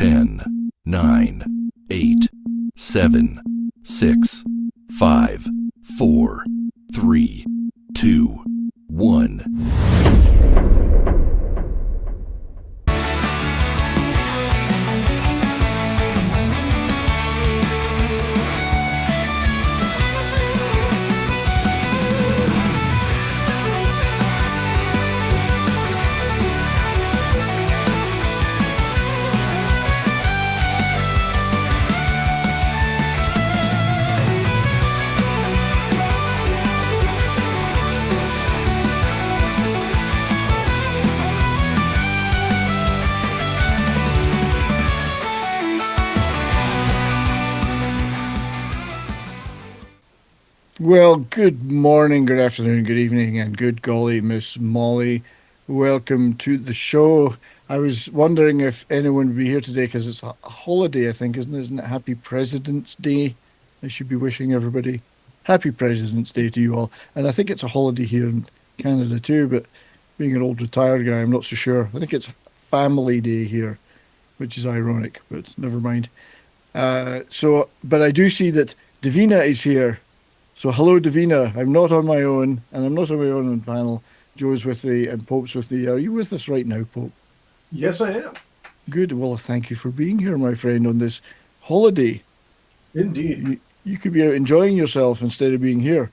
10, 9, 8, 7, 6, 5, 4, 3, 2, 1. Well, good morning, good afternoon, good evening, and good golly, Miss Molly. Welcome to the show. I was wondering if anyone would be here today because it's a holiday, I think, isn't it? Happy President's Day. I should be wishing everybody Happy President's Day to you all. And I think it's a holiday here in Canada too, but being an old retired guy, I'm not so sure. I think it's Family Day here, which is ironic, but never mind. But I do see that Davina is here. So hello, Davina. I'm not on my own, and I'm not on my own on the panel. Joe's with me, and Pope's with me. Are you with us right now, Pope? Yes, I am. Good. Well, thank you for being here, my friend, on this holiday. Indeed. You could be out enjoying yourself instead of being here.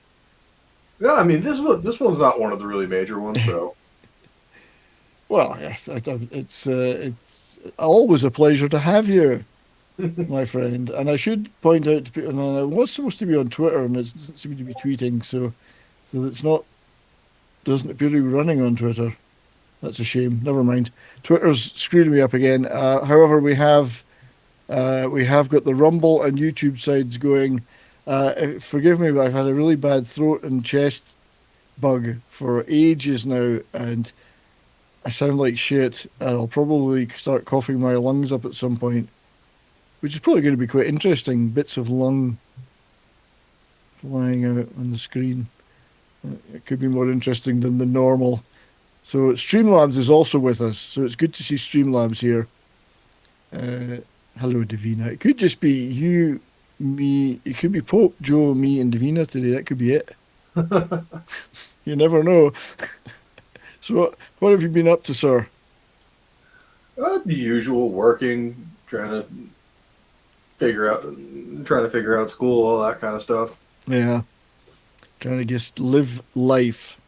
Yeah, I mean, this one's not one of the really major ones, so. Well, yeah, it's always a pleasure to have you, my friend. And I should point out to people, and I was supposed to be on Twitter, and it doesn't seem to be tweeting, so it's not, doesn't appear to be running on Twitter. That's a shame. Never mind. Twitter's screwed me up again. However, we have got the Rumble and YouTube sides going. Forgive me, but I've had a really bad throat and chest bug for ages now, and I sound like shit, and I'll probably start coughing my lungs up at some point, which is probably going to be quite interesting. Bits of lung flying out on the screen. It could be more interesting than the normal. So Streamlabs is also with us, so it's good to see Streamlabs here. Hello, Davina. It could just be you, me. It could be Pope, Joe, me, and Davina today. That could be it. You never know. So what have you been up to, sir? The usual, working, trying to figure out school, all that kind of stuff. Yeah. Trying to just live life.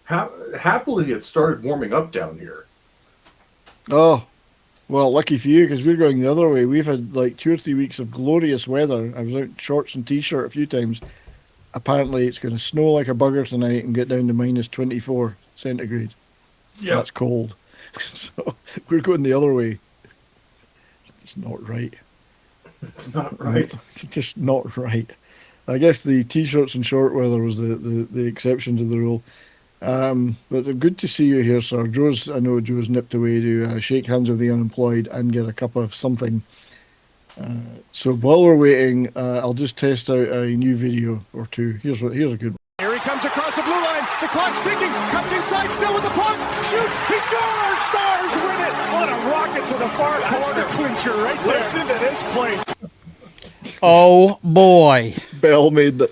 Happily, it started warming up down here. Oh, well, lucky for you, because we're going the other way. We've had like 2 or 3 weeks of glorious weather. I was out in shorts and t-shirt a few times. Apparently, it's going to snow like a bugger tonight and get down to minus 24 centigrade. Yeah, that's cold. So we're going the other way. It's not right. It's not right. It's just not right. I guess the t-shirts and short weather was the exception to the rule. But good to see you here, sir. I know Joe's nipped away to shake hands with the unemployed and get a cup of something. So while we're waiting, I'll just test out a new video or two. Here's a good one. Here he comes across the blue line. The clock's ticking. Cuts inside still with the puck. Shoots. He scores. Stars win it. What a rocket to the far corner. That's the clincher right there. Listen to this place. Oh boy.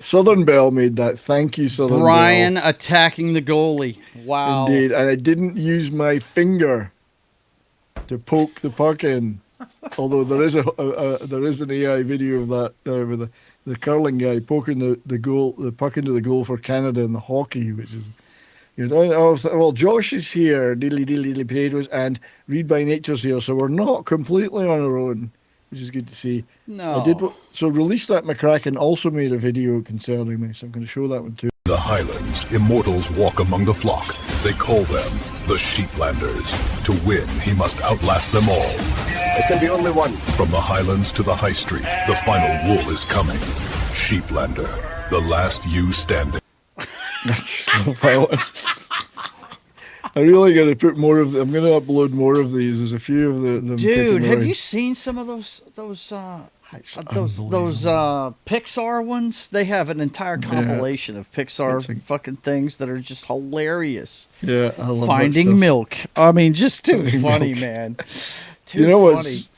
Southern Bell made that. Thank you, Southern Brian Bell. attacking the goalie. Wow. Indeed. And I didn't use my finger to poke the puck in. Although there is an AI video of that with the curling guy poking the puck into the goal for Canada in the hockey, which is, well, Josh is here, diddly potatoes, and Read by Nature's here, so we're not completely on our own, which is good to see. No. So Release That McCracken also made a video concerning me, so I'm going to show that one too. The Highlands, immortals walk among the flock. They call them the Sheeplanders. To win, he must outlast them all. There can be only one. From the Highlands to the High Street, the final wool is coming. Sheeplander, the last you standing. I really got to put more of I'm going to upload more of these. There's a few of them. Dude, have you seen some of those It's those Pixar ones, they have an entire compilation of Pixar fucking things that are just hilarious. Yeah, I love Finding that stuff. Milk. I mean, just too Finding funny, Milk. man. Too You know funny. what's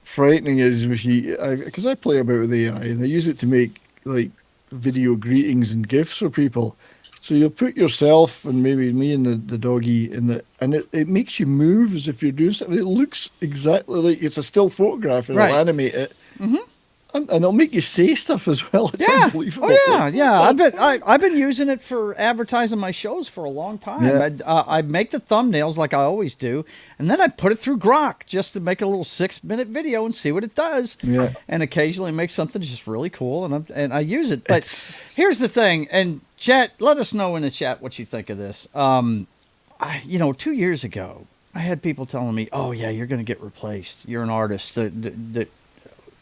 frightening is because I play about with AI and I use it to make like video greetings and gifs for people. So you'll put yourself and maybe me and the doggy and it makes you move as if you're doing something. It looks exactly like it's a still photograph. It'll Right. animate it. And it'll make you say stuff as well. It's Yeah. unbelievable. Oh yeah. I've been using it for advertising my shows for a long time. Yeah. I make the thumbnails like I always do, and then I put it through Grok just to make a little 6-minute video and see what it does. Yeah. And occasionally make something just really cool, and I use it. But here's the thing, and chat, let us know in the chat what you think of this. 2 years ago, I had people telling me, "Oh yeah, you're going to get replaced. You're an artist."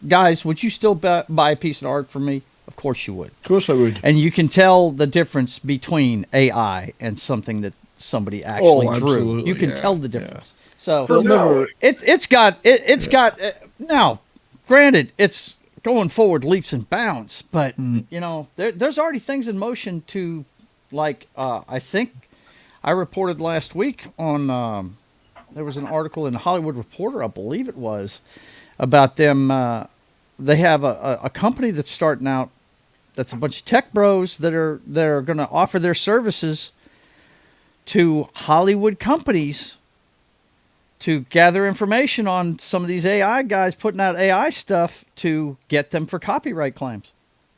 Guys, would you still buy a piece of art from me? Of course you would. Of course I would. And you can tell the difference between AI and something that somebody actually drew. Absolutely, You can yeah, tell the difference. So They'll never. it's got now. Granted, it's going forward leaps and bounds, but there's already things in motion to, like I think I reported last week on. There was an article in the Hollywood Reporter, I believe it was, about them. They have a company that's starting out. That's a bunch of tech bros that are going to offer their services to Hollywood companies to gather information on some of these AI guys putting out AI stuff to get them for copyright claims.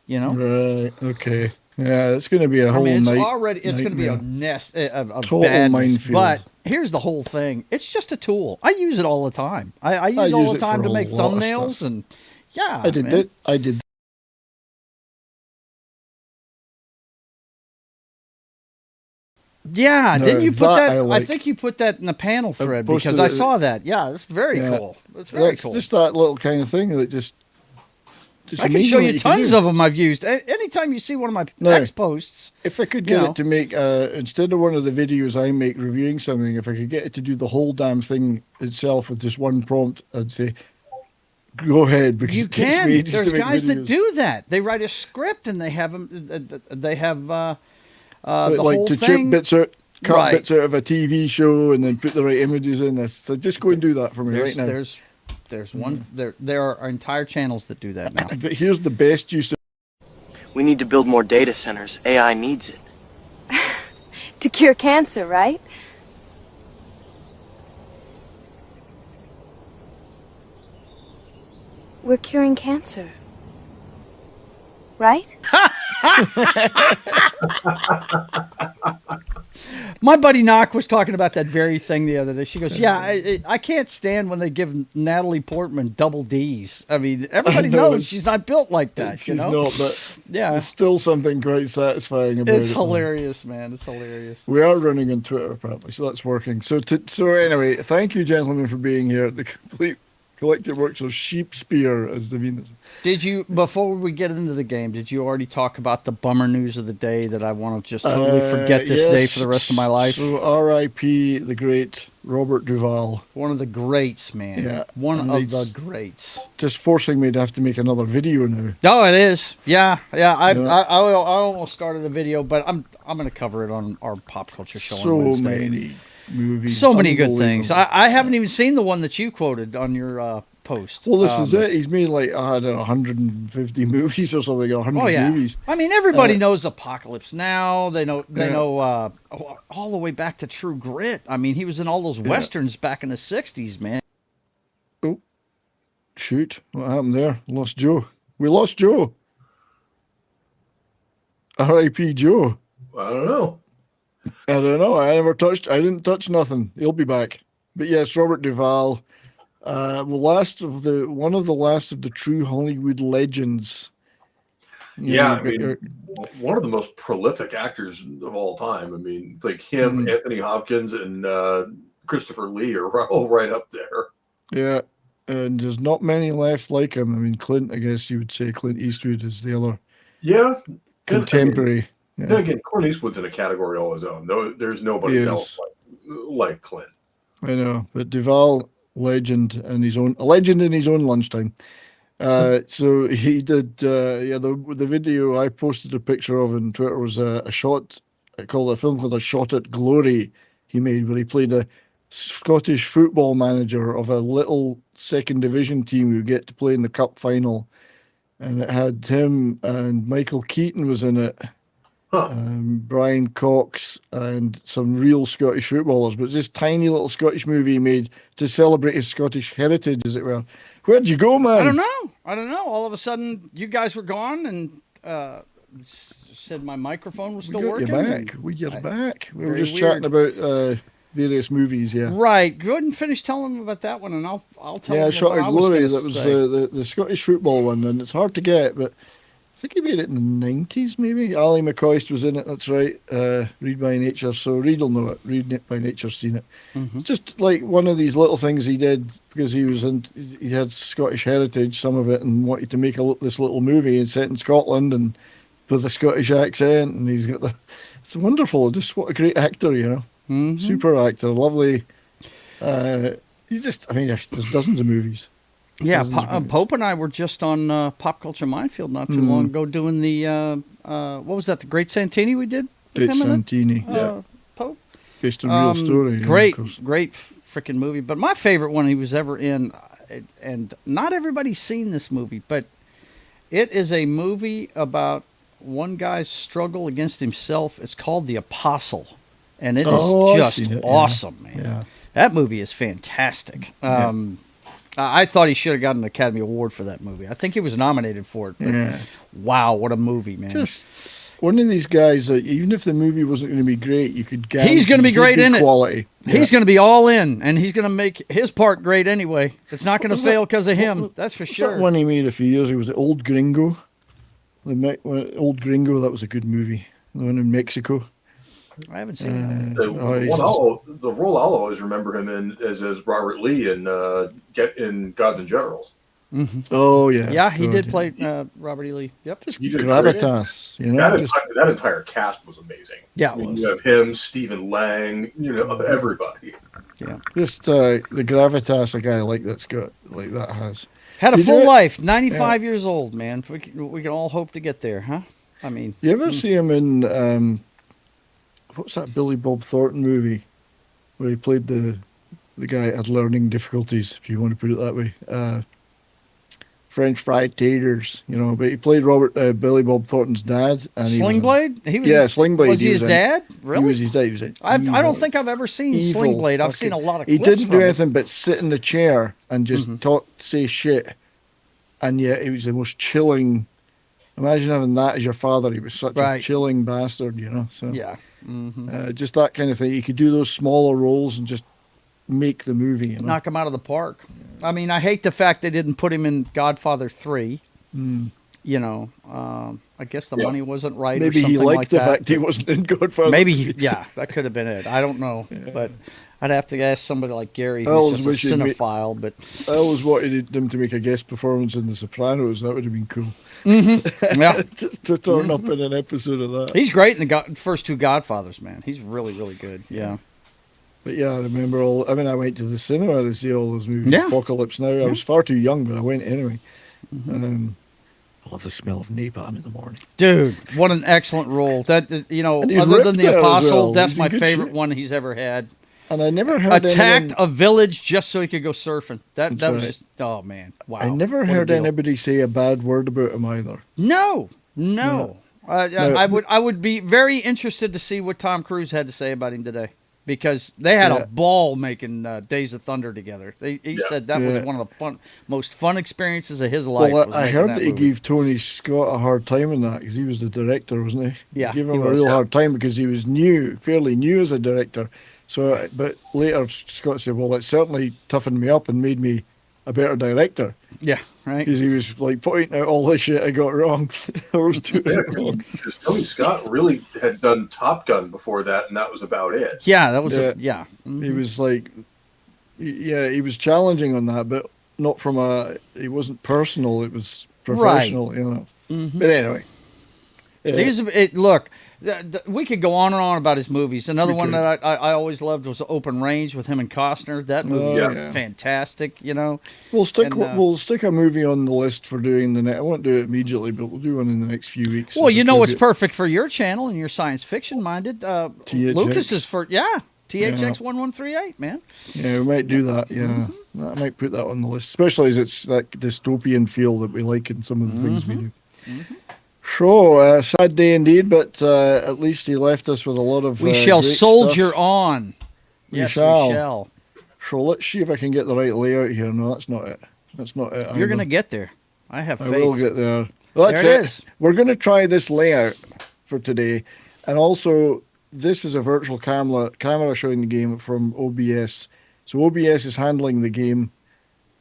Right. Okay. Yeah, it's going to be a whole it's night. it's going to be a nest of Total badness. minefield. But here's the whole thing: it's just a tool. I use it all the time. I use it all use the it time for to a make lot of thumbnails stuff. and yeah. I did man. that. I did. Yeah, No, didn't you put that that? I I like. think you put that in the panel thread posted because I it- saw that. Yeah, that's very Yeah. cool. That's very That's cool. just that little kind of thing that just I can amazing show what you can tons do. of them I've used. Anytime you see one of my No. text posts, If I could you get know. it to make, instead of one of the videos I make reviewing something, if I could get it to do the whole damn thing itself with just one prompt, I'd say, go ahead, because you it takes can. me ages There's to make guys that videos. do that. They write a script and they have them. They have the like whole to thing. cut Right. bits out of a TV show and then put the right images in. So just go and do that for me right now. There's one. There are entire channels that do that now. But here's the best use of We need to build more data centers. AI needs it. To cure cancer, right? We're curing cancer. Right? My buddy Knock was talking about that very thing the other day. She goes, "Yeah, I can't stand when they give Natalie Portman double D's. I mean, everybody I know, knows it's- she's not built like that. she's you know? not, but Yeah, there's still something quite satisfying about it's it. hilarious, man. It's hilarious. We are running on Twitter apparently, so that's working. So anyway, thank you, gentlemen, for being here. The complete collective works of sheep spear, as Davina said. Did you, before we get into the game, did you already talk about the bummer news of the day that I want to just totally forget this day Yes, for the rest of my life? So R.I.P. the great Robert Duvall. One of the greats, man. Yeah, One and of the it's- greats. Just forcing me to have to make another video now. Oh, it is. Yeah. I Yeah. almost started a video, but I'm going to cover it on our pop culture show on So Wednesday. many movies. So many good things. Unbelievable. I haven't even seen the one that you quoted on your post. Well, this is it. He's made like, I don't know, 150 movies or something, or 100 Oh yeah. movies. I mean, everybody Uh, knows Apocalypse Now. They know Yeah. all the way back to True Grit. I mean, he was in all those westerns back in the 60s, man. Oh, shoot. What happened there? Lost Joe. We lost Joe. R.I.P. Joe. I don't know. I don't know. I didn't touch nothing. He'll be back. But yes, Robert Duvall, one of the last of the true Hollywood legends. You Yeah, know, I mean, one of the most prolific actors of all time. I mean, it's like him, Anthony Hopkins, and Christopher Lee are all right up there. yeah, and there's not many left like him. I mean, Clint, I guess you would say Clint Eastwood is the other Yeah. contemporary. Then again, Clint Eastwood's in a category all his own. No, there's nobody He else like Clint. I know, but Duvall, a legend in his own lunchtime. So he did. The video I posted a picture of on Twitter was a shot. I called a film called A Shot at Glory. He made where he played a Scottish football manager of a little second division team who get to play in the cup final, and it had him and Michael Keaton was in it. Brian Cox and some real Scottish footballers, but it's this tiny little Scottish movie he made to celebrate his Scottish heritage, as it were. Where'd you go, man? I don't know. All of a sudden, you guys were gone, and said my microphone was still working. You're back. You're back. We were just weird. chatting about various movies. Yeah. Right. Go ahead and finish telling them about that one, and I'll tell them. Yeah, Shot at Glory. That was say. the Scottish football one, and it's hard to get, but I think he made it in the 90s, maybe. Ali McCoist was in it, that's right. Read by Nature, so Reed will know it. Read by Nature's seen it. Mm-hmm. It's just like one of these little things he did because he had Scottish heritage, some of it, and wanted to make this little movie and set in Scotland and with a Scottish accent, and he's got it's wonderful. Just what a great actor, you know. Mm-hmm. Super actor, lovely. There's dozens of movies. Yeah, Pope and I were just on Pop Culture Minefield not too long ago doing the, what was that, the Great Santini we did? Great Santini, yeah. Pope? Based on real story. Great freaking movie. But my favorite one he was ever in, and not everybody's seen this movie, but it is a movie about one guy's struggle against himself. It's called The Apostle, and it is just awesome, man. Yeah. That movie is fantastic. I thought he should have gotten an Academy Award for that movie. I think he was nominated for it. But wow, what a movie, man. Just one of these guys that even if the movie wasn't going to be great, you could guarantee he's going to be great in quality. it. He's going to be all in, and he's going to make his part great anyway. It's not going to fail because of him. That's for sure. That one he made a few years ago was Old Gringo. Old Gringo, that was a good movie. The one in Mexico. I haven't seen it. The role I'll always remember him in is as Robert Lee in Gods and Generals. Mm-hmm. Oh yeah, yeah, he did play Robert E. Lee. Yep, just gravitas. You know, that entire cast was amazing. Yeah, you have him, Stephen Lang, everybody. Yeah, just the gravitas a guy like that has. Had a full life, 95 years old, man. We can all hope to get there, huh? I mean, you ever see him in what's that Billy Bob Thornton movie where he played the guy that had learning difficulties, if you want to put it that way? French fried taters, but he played Billy Bob Thornton's dad. And Sling Blade? Sling Blade. Was he his dad? Really? He was his dad. I don't think I've ever seen Sling Blade. I've seen a lot of clips. He didn't do anything but sit in the chair and just say shit. And yet he was the most chilling. Imagine having that as your father. He was such a chilling bastard, So yeah, just that kind of thing. You could do those smaller roles and just make the movie. Knock him out of the park. I mean, I hate the fact they didn't put him in Godfather 3. I guess the money wasn't right. Maybe or something he liked like the that. fact he wasn't in Godfather. Maybe, that could have been it. I don't know, but I'd have to ask somebody like Gary, who's just a cinephile. But I always wanted them to make a guest performance in The Sopranos. That would have been cool. Yeah, to turn up in an episode of that. He's great in the first two Godfathers, man. He's really, really good. Yeah. But yeah, I remember I went to the cinema to see all those movies. Yeah. Apocalypse Now. I was far too young, but I went anyway. I love the smell of napalm in the morning. Dude, what an excellent role. That other than The Apostle, that's my favorite one he's ever had. And I never heard attacked a village just so he could go surfing. That was just, oh man, wow. I never heard anybody say a bad word about him either. No. I would be very interested to see what Tom Cruise had to say about him today, because they had a ball making Days of Thunder together. He said that was one of the most fun experiences of his life. Well, I heard that he gave Tony Scott a hard time in that because he was the director, wasn't he? Yeah, he gave him a real hard time because he was fairly new as a director. So, but later Scott said, "Well, it certainly toughened me up and made me a better director." Yeah, right. Because he was like pointing out all the shit I got wrong. I was doing it wrong. Because Tony Scott really had done Top Gun before that, and that was about it. Yeah, that was He was like, he was challenging on that, but not from it wasn't personal. It was professional, But anyway, Look, we could go on and on about his movies. Another We one could. that I always loved was Open Range with him and Costner. That movie was yeah. fantastic. You know, We'll stick And, we'll stick a movie on the list for doing the next. I won't do it immediately, but we'll do one in the next few weeks. well, as a you know what's tribute. perfect for your channel and your science fiction minded. Lucas is for THX 1138, man. Yeah, we might do that. Yeah, I might put that on the list, especially as it's that dystopian feel that we like in some of the things we do. So, sad day indeed, but at least he left us with a lot of. We shall great soldier stuff. on. We Yes, shall. we shall. So let's see if I can get the right layout here. No, that's not it. That's not it. You're either. going to get there. I have I faith. will get there. Well, that's There it it. is. We're going to try this layout for today, and also this is a virtual camera showing the game from OBS. So OBS is handling the game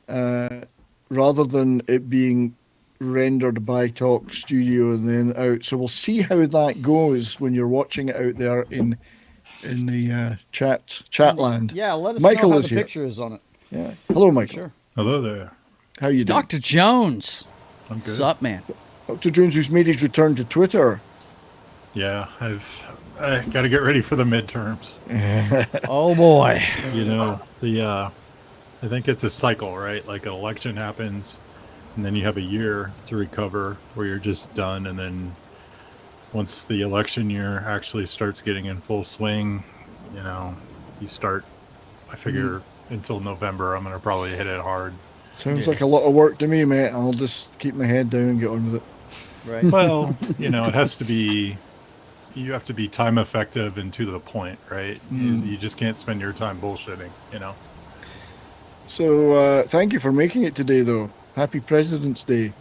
rather than it being rendered by Talk Studio and then out. So we'll see how that goes when you're watching it out there in the chat land. Yeah, let us Michael know how is the here. picture is on it. Yeah. Hello, Michael. Sure. Hello there. How you doing? Dr. Jones. I'm good. What's up, man? Dr. Jones, who's made his return to Twitter. Yeah, I got to get ready for the midterms. Oh, boy. You know, I think it's a cycle, right? Like an election happens, and then you have a year to recover where you're just done, and then once the election year actually starts getting in full swing, you know, you start. I figure until November, I'm gonna probably hit it hard. Sounds like a lot of work to me, mate. I'll just keep my head down and get on with it. Right. Well, you know, it has to be. You have to be time effective and to the point, right? You just can't spend your time bullshitting, you know. So, thank you for making it today, though. Happy President's Day,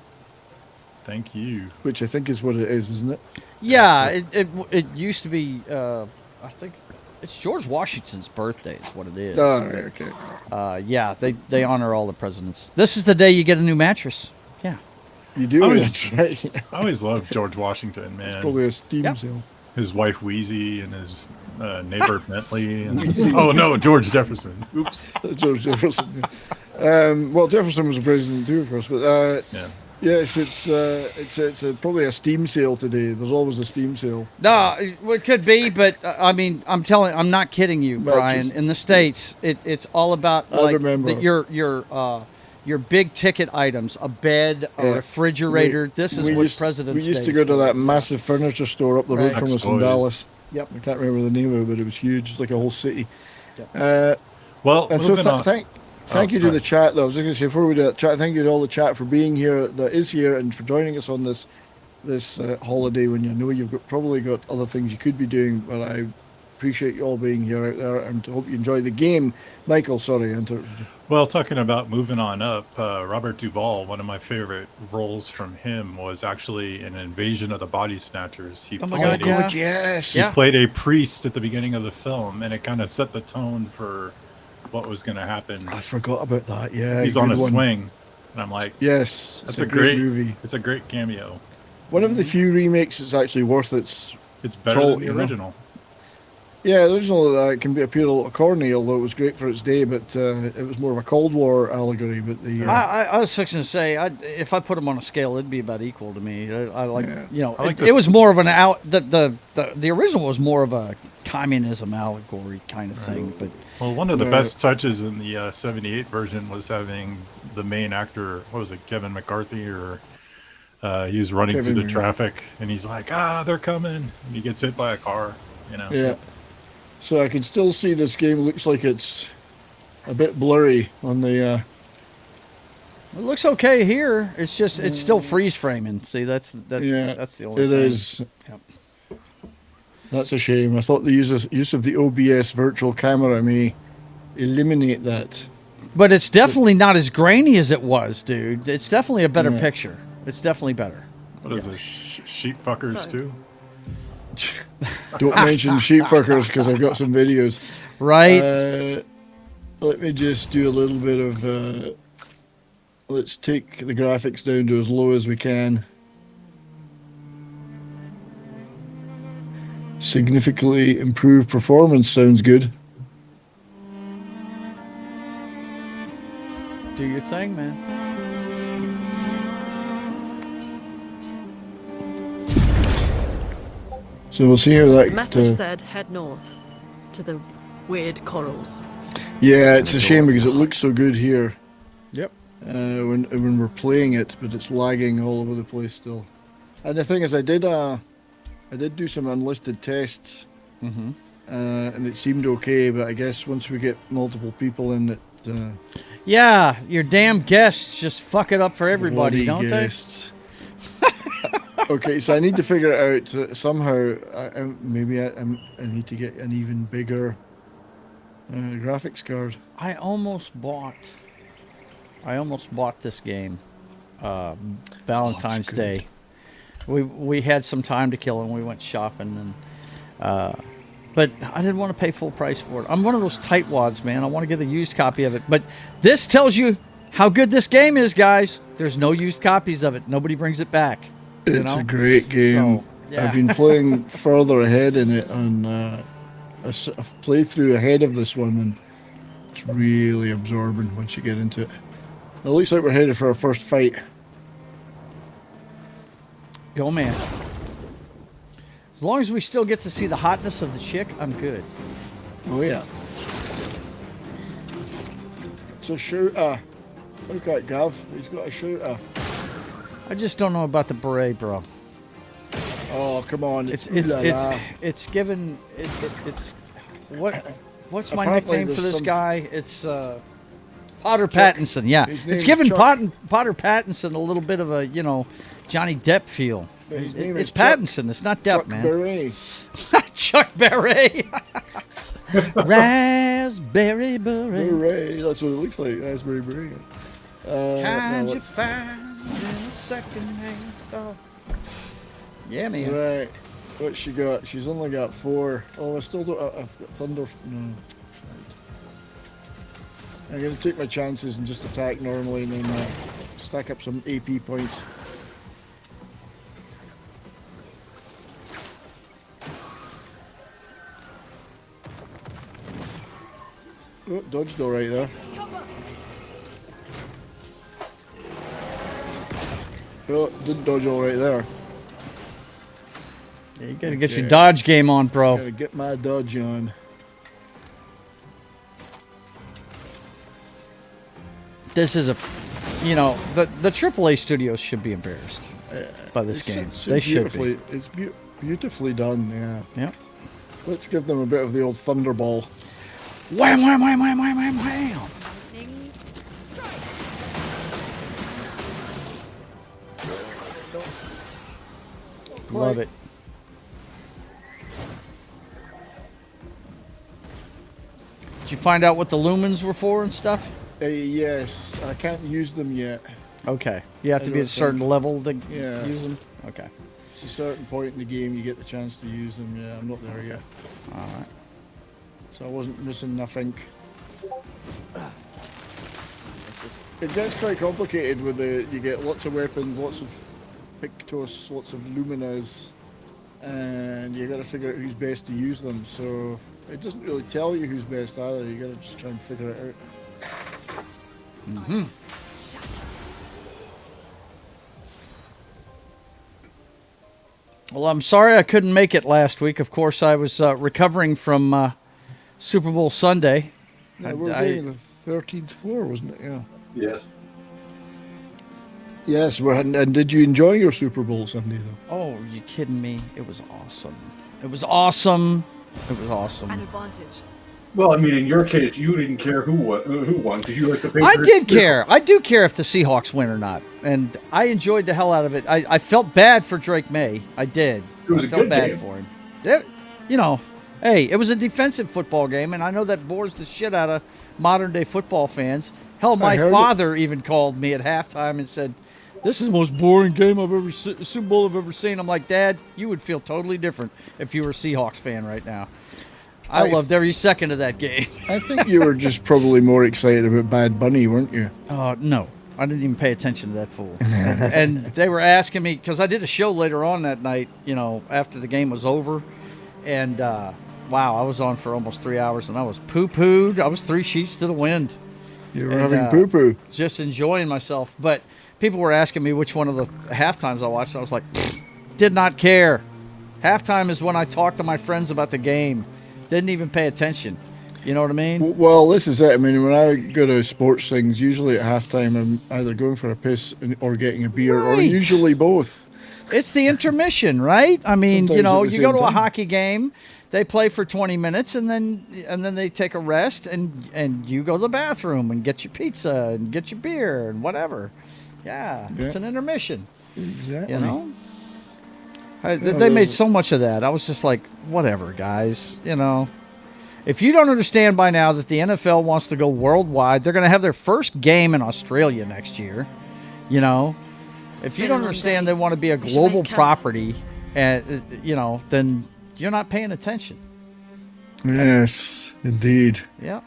Thank you. which I think is what it is, isn't it? Yeah, it used to be, I think it's George Washington's birthday is what it is. Oh, right, okay. Yeah, they honor all the presidents. This is the day you get a new mattress. Yeah. You do, I was- that's right. I always loved George Washington, man. Probably a steam Yep. sale. His wife Wheezy and his neighbor Bentley. And, oh no, George Jefferson. Oops. George Jefferson. Well, Jefferson was a president too, of course. But Yeah. yes, it's probably a steam sale today. There's always a steam sale. No, it could be, but I mean, I'm not kidding you, Well, Brian. just- In the States, it's all about I like remember. your big ticket items, a bed, a Yeah. refrigerator. This is what President's We used Day to is go to for. that massive furniture store up the road Right. from us in Sex toys. Dallas. Yep. I can't remember the name of it, but it was huge. It's like a whole city. Well, And so moving on. thank you to right. the chat, though. I was just going to say, before we do that, chat, thank you to all the chat for being here, that is here, and for joining us on this holiday when you know you've probably got other things you could be doing, but I appreciate you all being here out there, and hope you enjoy the game. Michael, sorry, I interrupted you. Well, talking about moving on up, Robert Duvall, one of my favorite roles from him was actually in Invasion of the Body Snatchers. He Oh my played God, a- yeah. yes. He played a priest at the beginning of the film, and it kind of set the tone for what was going to happen. I forgot about that. Yeah, He's on a good one. swing, and I'm like, Yes, that's it's a great movie. It's a great cameo. One of the few remakes that's actually worth its. It's better Troll, than the you know? original. Yeah, the original can appear a little corny, although it was great for its day, but it was more of a Cold War allegory. But the I was fixing to say, if I put them on a scale, it'd be about equal to me. I like, Yeah. you know, I like it was more of an the original was more of a communism allegory kind of thing. But Well, one of the Yeah. best touches in the 78 version was having the main actor, what was it, Kevin McCarthy, or he was running Kevin through the Mc- traffic, and he's like, they're coming, and he gets hit by a car, you know. yeah, so I can still see this game looks like it's a bit blurry on the. it looks okay here. It's just it's still freeze framing. See, that's Yeah, the only it thing. is. Yep. That's a shame. I thought the use of the OBS virtual camera may eliminate that. But it's definitely not as grainy as it was, dude. It's definitely a better Yeah. picture. It's definitely better. What is it, sheep fuckers too? Don't mention sheep fuckers because I've got some videos. Right? Let me just do a little bit of. Let's take the graphics down to as low as we can. Significantly improved performance sounds good. Do your thing, man. So we'll see how The that. message said head north to the weird corals. Yeah, it's a shame because it looks so good here. Yep. When we're playing it, but it's lagging all over the place still. And the thing is, I did do some unlisted tests, Mm-hmm. and it seemed okay. But I guess once we get multiple people in, it Yeah, your damn guests just fuck it up for everybody, bloody don't guests. Okay, so I need to figure it out somehow. Maybe I need to get an even bigger graphics card. I almost bought this game, Valentine's good. Day. We had some time to kill and we went shopping and but I didn't want to pay full price for it. I'm one of those tightwads, man. I want to get a used copy of it. But this tells you how good this game is, guys. There's no used copies of it. Nobody brings it back. It's a great game. So, yeah. I've been playing further ahead in it on a playthrough ahead of this one, and it's really absorbing once you get into it. It looks like we're headed for our first fight. Go, man. As long as we still get to see the hotness of the chick, I'm good. Oh yeah. It's a shooter. Look at Gav. He's got a shooter. I just don't know about the beret, bro. Oh come on! It's given it's what's my Apparently nickname for there's this some- guy? It's Potter Pattinson. Yeah, His it's name's given Chuck. Potter Pattinson a little bit of a Johnny Depp feel. But his name It's is Chuck- Pattinson. It's not Depp, Chuck man. Berry. Chuck Berry. Raspberry beret. Berry. That's what it looks like. Raspberry beret. Kind no, you find in a second-hand store. Yeah, man. Right. What she got? She's only got 4. Oh, I still don't. I've got thunder. No. I'm gonna take my chances and just attack normally, and then stack up some AP points. Oh, dodged all right there. Oh, didn't dodge all right there. Yeah, you gotta get your Okay. dodge game on, bro. Gotta get my dodge on. This is the AAA studios should be embarrassed by this It's game. so They should beautifully, be. It's beautifully done, yeah. Yep. Let's give them a bit of the old thunderball. Wham, wham, wham, wham, wham, wham, wham. Love it. Did you find out what the lumens were for and stuff? Yes, I can't use them yet. Okay. You have to I be at a don't certain think- level to Yeah. use them? Okay. It's a certain point in the game you get the chance to use them. Yeah, I'm not there yet. All right. So I wasn't missing nothing. It gets quite complicated with you get lots of weapons, lots of Pictos, lots of Luminas, and you got to figure out who's best to use them. So it doesn't really tell you who's best either. You got to just try and figure it out. Mm-hmm. Well, I'm sorry I couldn't make it last week. Of course, I was recovering from Super Bowl Sunday. Yeah, we're doing the 13th floor, wasn't it? Yeah. Yes. Yes, and did you enjoy your Super Bowl Sunday though? Oh, are you kidding me? It was awesome. It was awesome. It was awesome. An advantage. Well, I mean, in your case, you didn't care who won because you like the I Patriots. did care. I do care if the Seahawks win or not, and I enjoyed the hell out of it. I felt bad for Drake May. I did. It was I a felt good bad game. for him. Hey, it was a defensive football game, and I know that bores the shit out of modern day football fans. Hell, my heard it. father even called me at halftime and said, "This is the most boring game I've ever Super Bowl I've ever seen." I'm like, "Dad, you would feel totally different if you were a Seahawks fan right now." I loved every second of that game. I think you were just probably more excited about Bad Bunny, weren't you? No, I didn't even pay attention to that fool. And they were asking me, because I did a show later on that night, after the game was over. And, wow, I was on for almost 3 hours, and I was poo-pooed. I was 3 sheets to the wind. You were And, having poo-poo. Just enjoying myself. But people were asking me which one of the halftimes I watched. I was like, did not care. Halftime is when I talk to my friends about the game. Didn't even pay attention. You know what I mean? Well, this is it. I mean, when I go to sports things, usually at halftime, I'm either going for a piss or getting a beer, or Right. usually both. It's the intermission, right? I mean, Sometimes you know, at the you go same to a time. hockey game, they play for 20 minutes, and then they take a rest, and you go to the bathroom and get your pizza and get your beer and whatever. Yeah. It's an intermission. Exactly. You know? They made so much of that. I was just like, whatever, guys. You know, if you don't understand by now that the NFL wants to go worldwide, they're going to have their first game in Australia next year. You know, if you been don't a long understand day. they want to be a We should global make camp. property, and you know, then you're not paying attention. Yes, indeed. Yeah.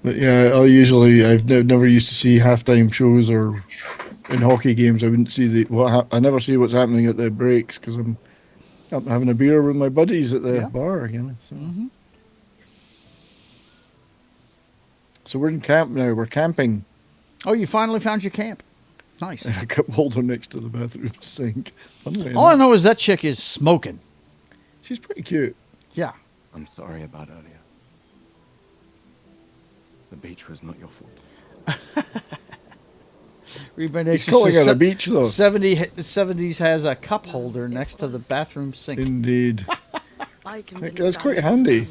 But yeah, I've never used to see halftime shows, or in hockey games I wouldn't see I never see what's happening at the breaks because I'm having a beer with my buddies at the bar, you know. So. So we're in camp now. We're camping. Oh, you finally found your camp. Nice. A cup holder next to the bathroom sink. Funnily All I enough. know is that chick is smoking. She's pretty cute. Yeah. I'm sorry about earlier. The beach was not your fault. He's calling it a beach, though. 70s has a cup holder next to the bathroom sink. Indeed. I can That's quite handy.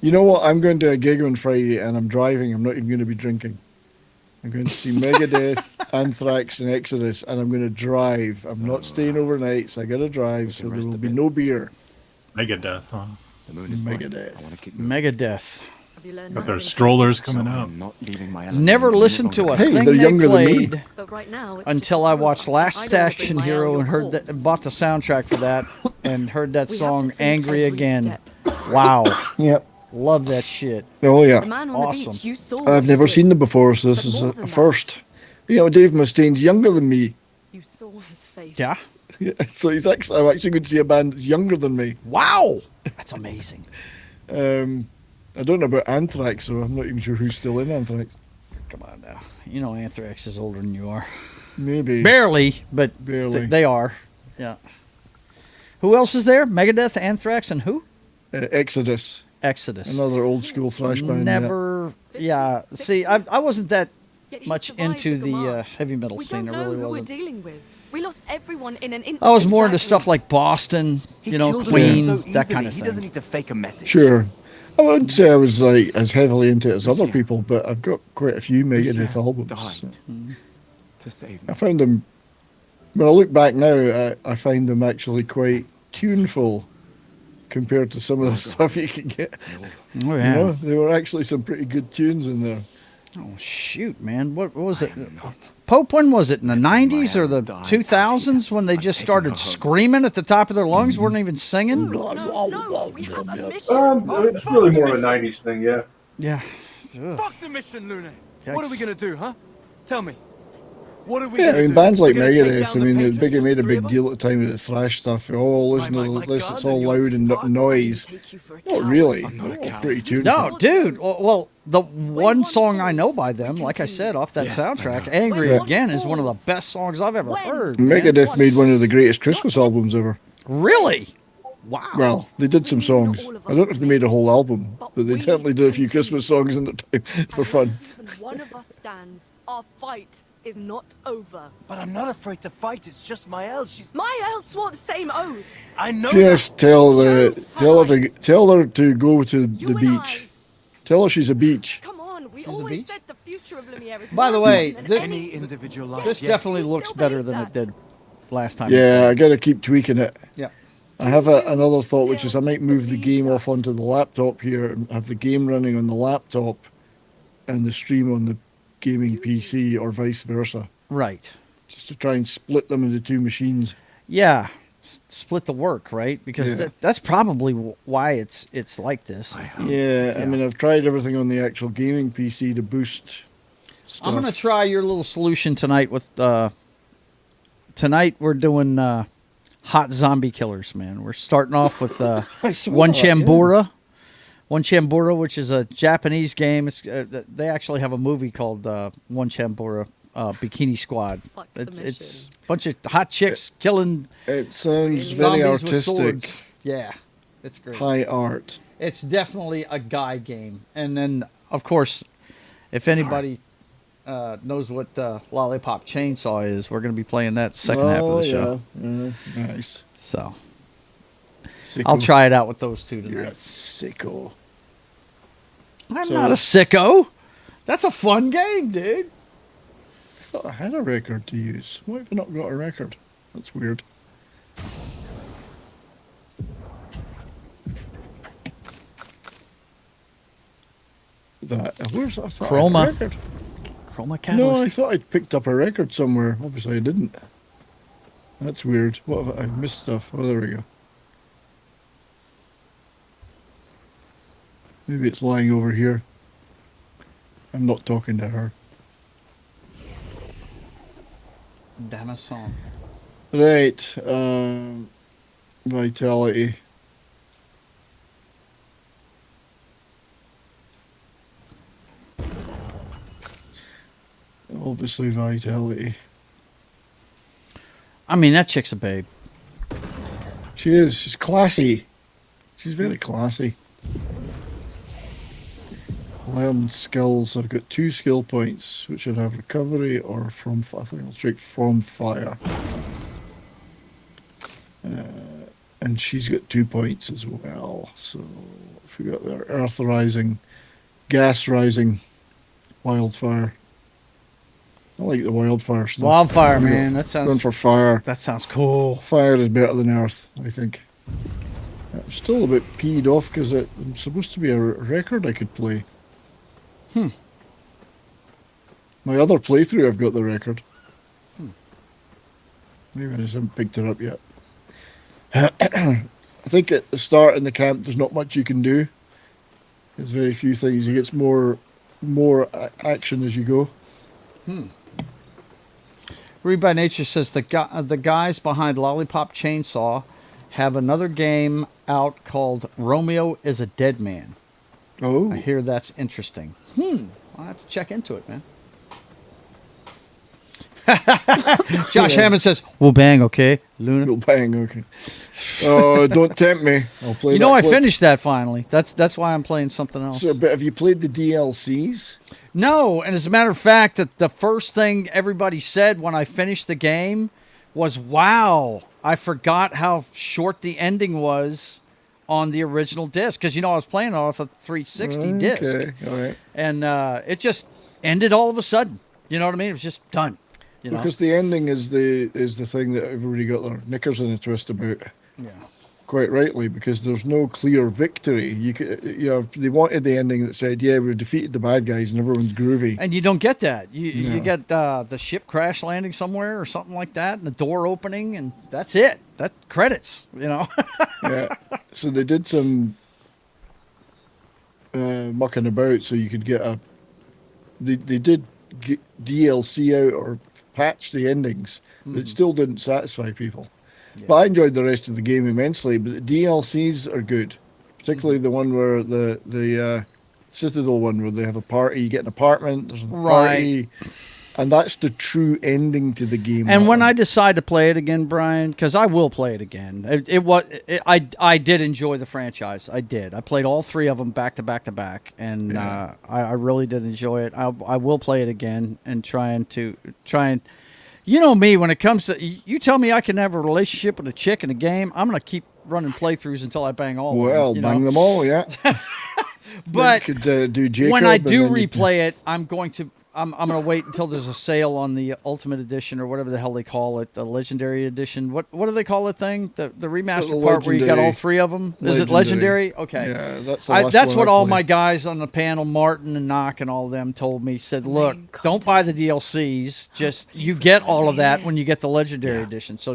You know what? I'm going to a gig on Friday and I'm driving. I'm not even going to be drinking. I'm going to see Megadeth, Anthrax, and Exodus, and I'm going to drive. I'm not staying overnight, so I got to drive, so there will be no beer. Megadeth, huh? The moon is bright. Megadeth. I want to keep moving. Megadeth. Have you learned But nothing? there's strollers coming So out. I'm not leaving my element Never any listened to longer. a Hey, thing they're they younger than me. played But right now, it's until just I the two of watched us. Last I don't bring Action my Hero ale, and your heard that, corpse. bought the soundtrack for that and heard that We have song to think Angry every Again. step. Wow. Yep. Love that shit. Oh, yeah. The man on Awesome. the beach, you saw I've what he never did. seen them before, so this But is more a than that, first. You know, Dave Mustaine's younger than me. You saw his face. Yeah. So I'm actually going to see a band that's younger than me. Wow. That's amazing. I don't know about Anthrax, so I'm not even sure who's still in Anthrax. Come on now. You know Anthrax is older than you are. Maybe. Barely, but Barely. they are. Yeah. Who else is there? Megadeth, Anthrax, and who? Exodus. Exodus. Another old school thrash band. Never. Yeah. See, I wasn't that Yet he much survived into the Gamarra. heavy metal We scene. don't I know really who we're wasn't. dealing with. We lost everyone in an instant. I was more into Exactly. stuff like Boston, you know, Queen, that kind of He doesn't thing. need to fake a message. Sure. I wouldn't say I was like as heavily into it as other people, but I've got quite a few Megadeth albums. Died so. to save I me. found them. When I look back now, I find them actually quite tuneful compared to some of the stuff you can get. Oh You yeah. know, there were actually some pretty good tunes in there. Oh shoot, man! What was it? Pope, when was it? In the '90s or the 2000s when they just started screaming at the top of their lungs? Weren't even singing. No, we have a mission. It's really more of a '90s thing, yeah. Yeah. Fuck the mission, Luna. Yikes. What are we gonna do, huh? Tell me. What are we Yeah, I gonna mean, do? bands like We're gonna take Megadeth, down I the mean, patrons, they just made the a three big of deal us? at the time with the thrash stuff. Oh, listen My to listen, gun it's all and your loud and sparks noise. Take you for a Not coward. really. I'm not a coward. Pretty tuneful. No, dude. Well, the one song I know by them, like I said, off that soundtrack, "Angry When Again," one is one of the falls. best songs I've ever When heard. man. Megadeth made one of the greatest Christmas albums ever. Really? Wow. Well, they did some songs. I don't know if they made a whole album, but they definitely did a few Christmas songs in their time for fun. As even one of us stands, our fight is not over. But I'm not afraid to fight. It's just my Elle. She's. My elf swore the same oath. I know. Just that. tell She the chose tell her to go to the You and beach. Tell her she's a beach. Come on, we a always beach? said the future of Lumiere is By the one way, and thi- Any individual life. This yes. definitely You looks still better believe than it that? did last time. Yeah, I gotta keep tweaking it. Yeah. I have another thought, which is I might move the game off onto the laptop here and have the game running on the laptop and the stream on the gaming PC or vice versa, Right. just to try and split them into two machines. Yeah. Split the work, right? Because Yeah. that's probably why it's like this. Yeah, I mean, I've tried everything on the actual gaming PC to boost stuff. I'm gonna try your little solution tonight with. Tonight we're doing hot zombie killers, man. We're starting off with I saw One that, yeah. Chambura. One Chambura, which is a Japanese game. It's, they actually have a movie called One Chambura Bikini Squad. Fuck the It's a bunch of hot chicks killing It sounds very zombies with artistic. swords. Yeah, it's great. High art. It's definitely a guy game. And then, of course, if anybody knows what Lollipop Chainsaw is, we're going to be playing that second half of the show. Yeah. Nice. So Sicko. I'll try it out with those two You're a tonight. sicko. I'm not a sicko. That's a fun game, dude. I thought I had a record to use. Why have I not got a record? That's weird. Where's I thought I had a Chroma. record? Chroma No, I Catalyst. thought I'd picked up a record somewhere. Obviously, I didn't. That's weird. What have I've missed stuff? Oh, there we go. Maybe it's lying over here. I'm not talking to her. Damn a song. Right. Vitality. Obviously, vitality. I mean, that chick's a babe. She is. She's classy. She's very classy. Learned skills. I've got 2 skill points, which should have recovery or from. I think I'll take from fire. And she's got 2 points as well. So if we got there, earth rising, gas rising, wildfire. I like the wildfire stuff. Wildfire, I'm man. That going sounds for fire. That sounds cool. Fire is better than earth, I think. I'm still a bit peed off because it's supposed to be a record I could play. My other playthrough, I've got the record. Maybe I just haven't picked it up yet. I think at the start in the camp, there's not much you can do. There's very few things. It gets more action as you go. Read by Nature says the guys behind Lollipop Chainsaw have another game out called Romeo is a Dead Man. Oh. I hear that's interesting. I'll have to check into it, man. Josh Hammond says, "We'll bang, okay, Luna." We'll bang, okay. Oh, don't tempt me. I'll play. You know, I clip. finished that finally. That's why I'm playing something else. So, but have you played the DLCs? No, and as a matter of fact, that the first thing everybody said when I finished the game was, "Wow, I forgot how short the ending was on the original disc." Because I was playing off a 360 disc, Okay, all right. and it just ended all of a sudden. You know what I mean? It was just done. Because the ending is the thing that everybody got their knickers in a twist about. Yeah. Quite rightly, because there's no clear victory. They wanted the ending that said, "Yeah, we've defeated the bad guys and everyone's groovy." And you don't get that. You No. get the ship crash landing somewhere or something like that, and the door opening, and that's it. That credits. Yeah. So they did some mucking about so you could get a. They did get DLC out or patch the endings, but it still didn't satisfy people. Yeah. But I enjoyed the rest of the game immensely. But the DLCs are good, particularly the one where the Citadel one where they have a party, you get an apartment, there's a party, and that's the true ending to the game. And when I decide to play it again, Brian, because I will play it again, I did enjoy the franchise. I did. I played all 3 of them back to back to back, and I really did enjoy it. I will play it again and try and. You know me, when it comes to, you tell me I can have a relationship with a chick in a game, I'm going to keep running playthroughs until I bang all of them. Bang them all, yeah. But you could do Jacob, when I do replay it, I'm going to wait until there's a sale on the Ultimate Edition or whatever the hell they call it, the Legendary Edition. What do they call that thing? The remastered part where you got all 3 of them? Is it Legendary? Okay. Yeah, that's the last that's one what I all played. my guys on the panel, Martin and Knock and all of them told me. Said, look, don't buy the DLCs. Just you get all of that when you get the Legendary Edition. So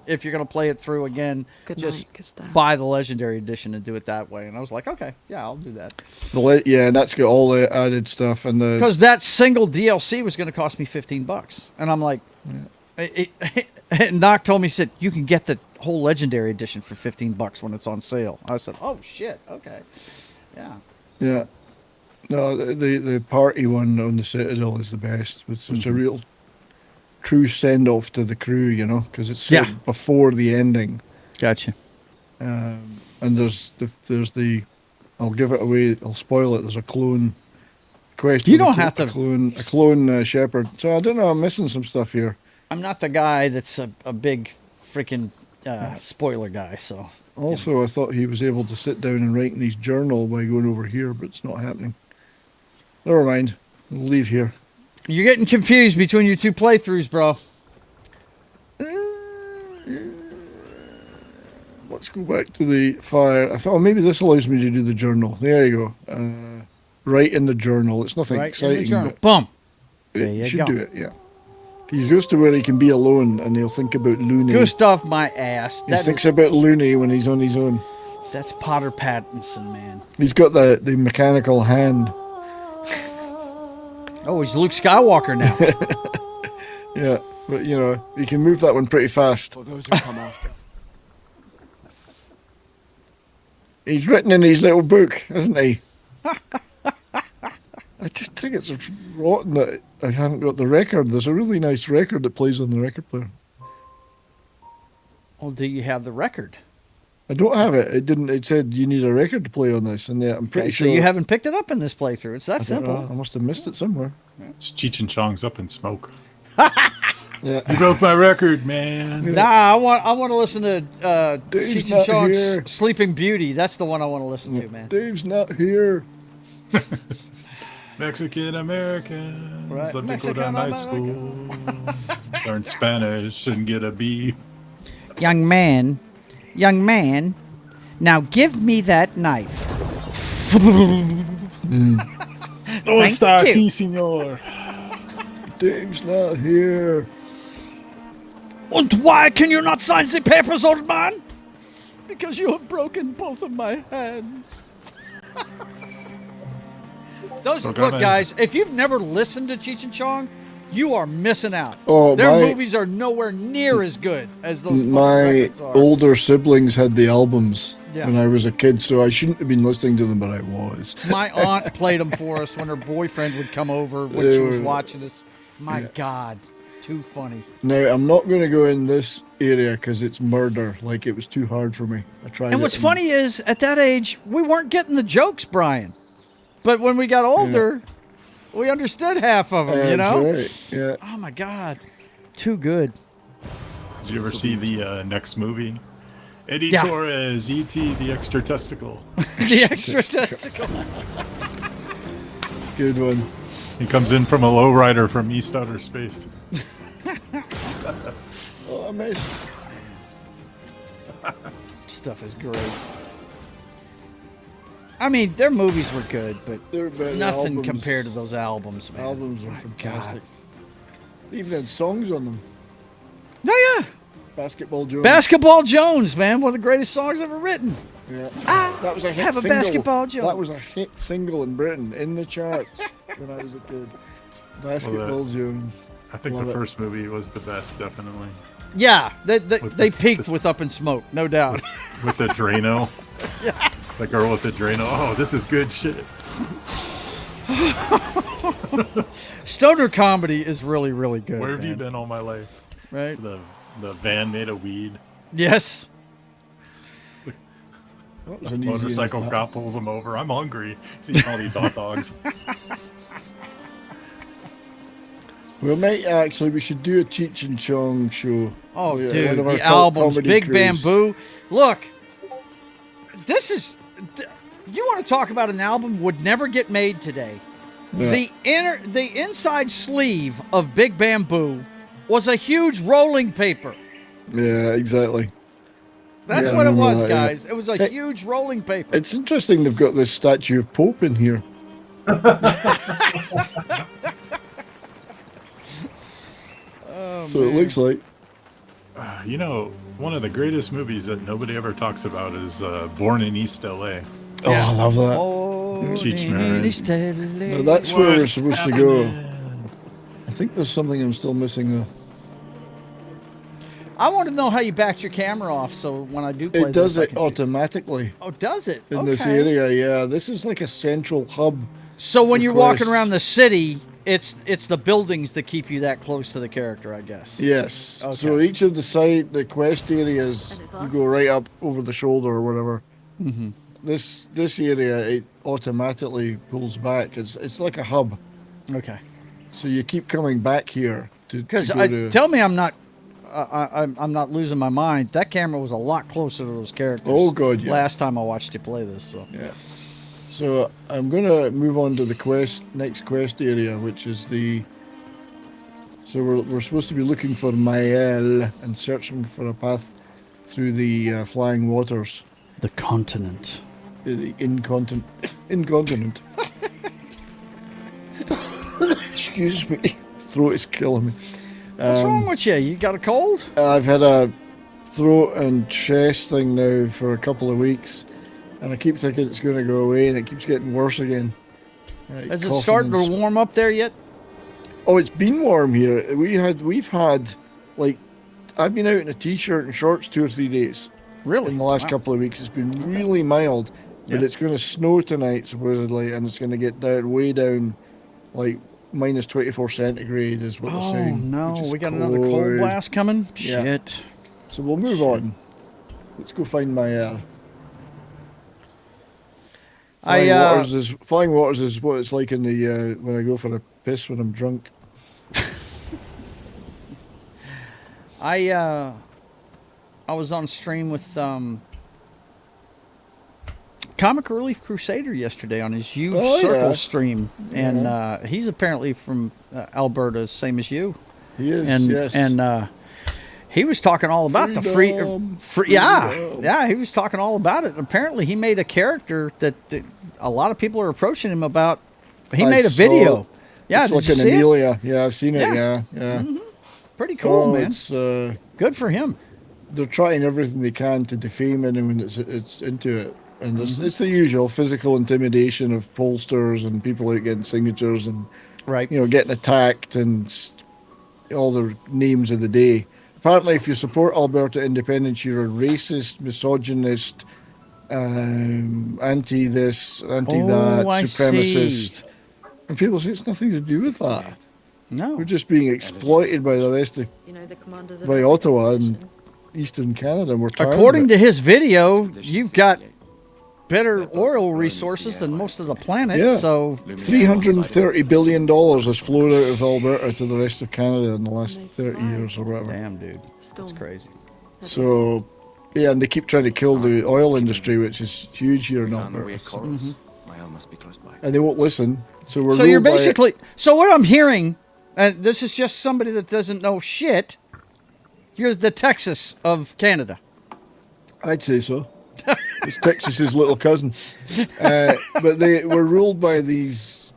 if you're going to play it through again, just buy the Legendary Edition and do it that way. And I was like, okay, yeah, I'll do that. And that's got all the added stuff and the because that single DLC was going to cost me $15, and I'm like, Knock told me, he said you can get the whole Legendary Edition for $15 when it's on sale. I said, oh shit, okay, yeah. No, the party one on the Citadel is the best. It's such a real true send off to the crew, you know, because it's set before the ending. Gotcha. And there's the I'll give it away. I'll spoil it. There's a clone quest. You with don't a have to. a clone shepherd. So I don't know. I'm missing some stuff here. I'm not the guy that's a big freaking spoiler guy. So also, I thought he was able to sit down and write in his journal by going over here, but it's not happening. Never mind. We'll leave here. You're getting confused between your two playthroughs, bro. Let's go back to the fire. I thought, maybe this allows me to do the journal. There you go. Write in the journal. It's nothing exciting. In the journal. Boom. There you you should go. do it, yeah. He goes to where he can be alone and he'll think about Looney. Gustav, my ass. He thinks about Looney when he's on his own. That's Potter Pattinson, man. He's got the mechanical hand. Oh, he's Luke Skywalker now. Yeah, but you know, he can move that one pretty fast. For those who come after. He's written in his little book, hasn't he? I just think it's rotten that I haven't got the record. There's a really nice record that plays on the record player. Well, do you have the record? I don't have it. It didn't. It said you need a record to play on this, and yeah, I'm pretty sure. So you haven't picked it up in this playthrough. It's that I don't simple. know. I must have missed it somewhere. It's Cheech and Chong's Up in Smoke. Yeah. You broke my record, man. Nah, I want to listen to Dave's Cheech and not here. Chong's Sleeping Beauty. That's the one I want to listen to, man. Dave's not here. Mexican Americans. Right. Let me go Mexican to night school. Learn Spanish and get a B. Young man, now give me that knife. No está Thank you. aquí, señor. Dave's not here. And why can you not sign the papers, old man? Because you have broken both of my hands. Look, guys, if you've never listened to Cheech and Chong, you are missing out. Oh, Their movies are nowhere near as good as those My records are. older siblings had the albums Yeah. when I was a kid, so I shouldn't have been listening to them, but I was. My aunt played them for us when her boyfriend would come over when They she was were- watching us. My Yeah. God, too funny. Now, I'm not going to go in this area because it's murder. Like, it was too hard for me. I tried And what's it funny is, at that age, we weren't getting the jokes, Brian. But when we got older, we understood half of them, you know? That's right, yeah. Oh, my God. Too good. Did you ever see the next movie? Eddie Yeah. Torres, E.T. the Extra Testicle. The extra testicle. Good one. He comes in from a lowrider from East Outer Space. Oh, I missed. Stuff is great. I mean, their movies were good, but They're better. nothing Albums- compared to those albums, man. Albums are fantastic. They even had songs on them. Oh, yeah. Basketball Jones. Basketball Jones, man. One of the greatest songs ever written. Yeah. That was a hit have a single. Basketball Jones. That was a hit single in Britain, in the charts, when I was a kid. Basketball Jones. I think Love the it. first movie was the best, definitely. Yeah, they the- peaked with Up in Smoke, no doubt. With the Drano. Yeah. The girl with the Drano. Oh, this is good shit. Stoner comedy is really, really good. Where have man. you been all my life? Right? It's the van made of weed. Yes. That was an easy Motorcycle enough- cop pulls him over. I'm hungry. He's eating all these hot dogs. Well, mate, actually, we should do a Cheech and Chong show. Oh, Yeah, dude, one of our the albums, comedy Big crews. Bamboo. Look, this is. You want to talk about an album would never get made today? Yeah. The inside sleeve of Big Bamboo was a huge rolling paper. Yeah, exactly. That's Yeah, I what it remember was, that, yeah. guys. It was a huge rolling paper. It's interesting they've got this statue of Pope in here. So it looks like. You know, one of the greatest movies that nobody ever talks about is Born in East L.A. Oh, I love that. Oh, Cheech Marin. Now, that's where we're What's supposed to go. happening? I think there's something I'm still missing though. I want to know how you backed your camera off, so when I do play It does this, I it can see. automatically Oh, does it? in this Okay. area. Yeah, this is like a central hub. So when for you're walking quests. around the city, it's the buildings that keep you that close to the character, I guess. Yes. Okay. So each of the quest areas, you go right up over the shoulder or whatever. Mm-hmm. This area, it automatically pulls back. It's like a hub. Okay. So you keep coming back here to Because go to. tell me I'm not I'm not losing my mind. That camera was a lot closer to those characters. Oh, God, yeah. Last time I watched you play this, so Yeah. So I'm gonna move on to the next quest area, which is the. So we're supposed to be looking for Mael and searching for a path through the flying waters. the continent. The incontinent. Excuse me, throat is killing me. What's wrong with you? You got a cold? I've had a throat and chest thing now for a couple of weeks, and I keep thinking it's going to go away, and it keeps getting worse again. Is it Coughing starting and to warm up there yet? Oh, it's been warm here. We've had like I've been out in a t-shirt and shorts 2 or 3 days. Really? In the last Wow. couple of weeks, it's been really mild, but Yeah. it's going to snow tonight supposedly, and it's going to get way down, like minus 24 centigrade is what they're Oh saying. no, which is we got another cold cold. blast coming. Yeah. Shit. So we'll move on. Let's go find my. Flying waters is what it's like in the when I go for a piss when I'm drunk. I was on stream with Comic Relief Crusader yesterday on his huge circle stream, and he's apparently from Alberta, same as you. He is, and, yes. And he was talking all about the free. Yeah, he was talking all about it. Apparently, he made a character that a lot of people are approaching him about. He made a video. Yeah, it's did like you an see it? Amelia. Yeah, I've seen it. Yeah. Yeah, yeah. Mhm. Pretty cool, man. It's good for him. They're trying everything they can to defame anyone that's it's into it, and it's the usual physical intimidation of pollsters and people out getting signatures and getting attacked and all the names of the day. Apparently, if you support Alberta independence, you're a racist, misogynist, anti this, anti that, I supremacist. see. And people say it's nothing to do with that. No. We're just being exploited by the rest of, by Ottawa and Eastern Canada. And we're tired According of to it. his video, you've got better oil resources than most of the planet. Yeah. So $330 billion has flowed out of Alberta to the rest of Canada in the last 30 years or whatever. Damn, dude. That's crazy. So, yeah, and they keep trying to kill the oil industry, which is huge here in Alberta. So- My must be close by. and they won't listen. So we're So you're ruled by- basically. So what I'm hearing, and this is just somebody that doesn't know shit. You're the Texas of Canada. I'd say so. It's Texas's little cousin. But they were ruled by these.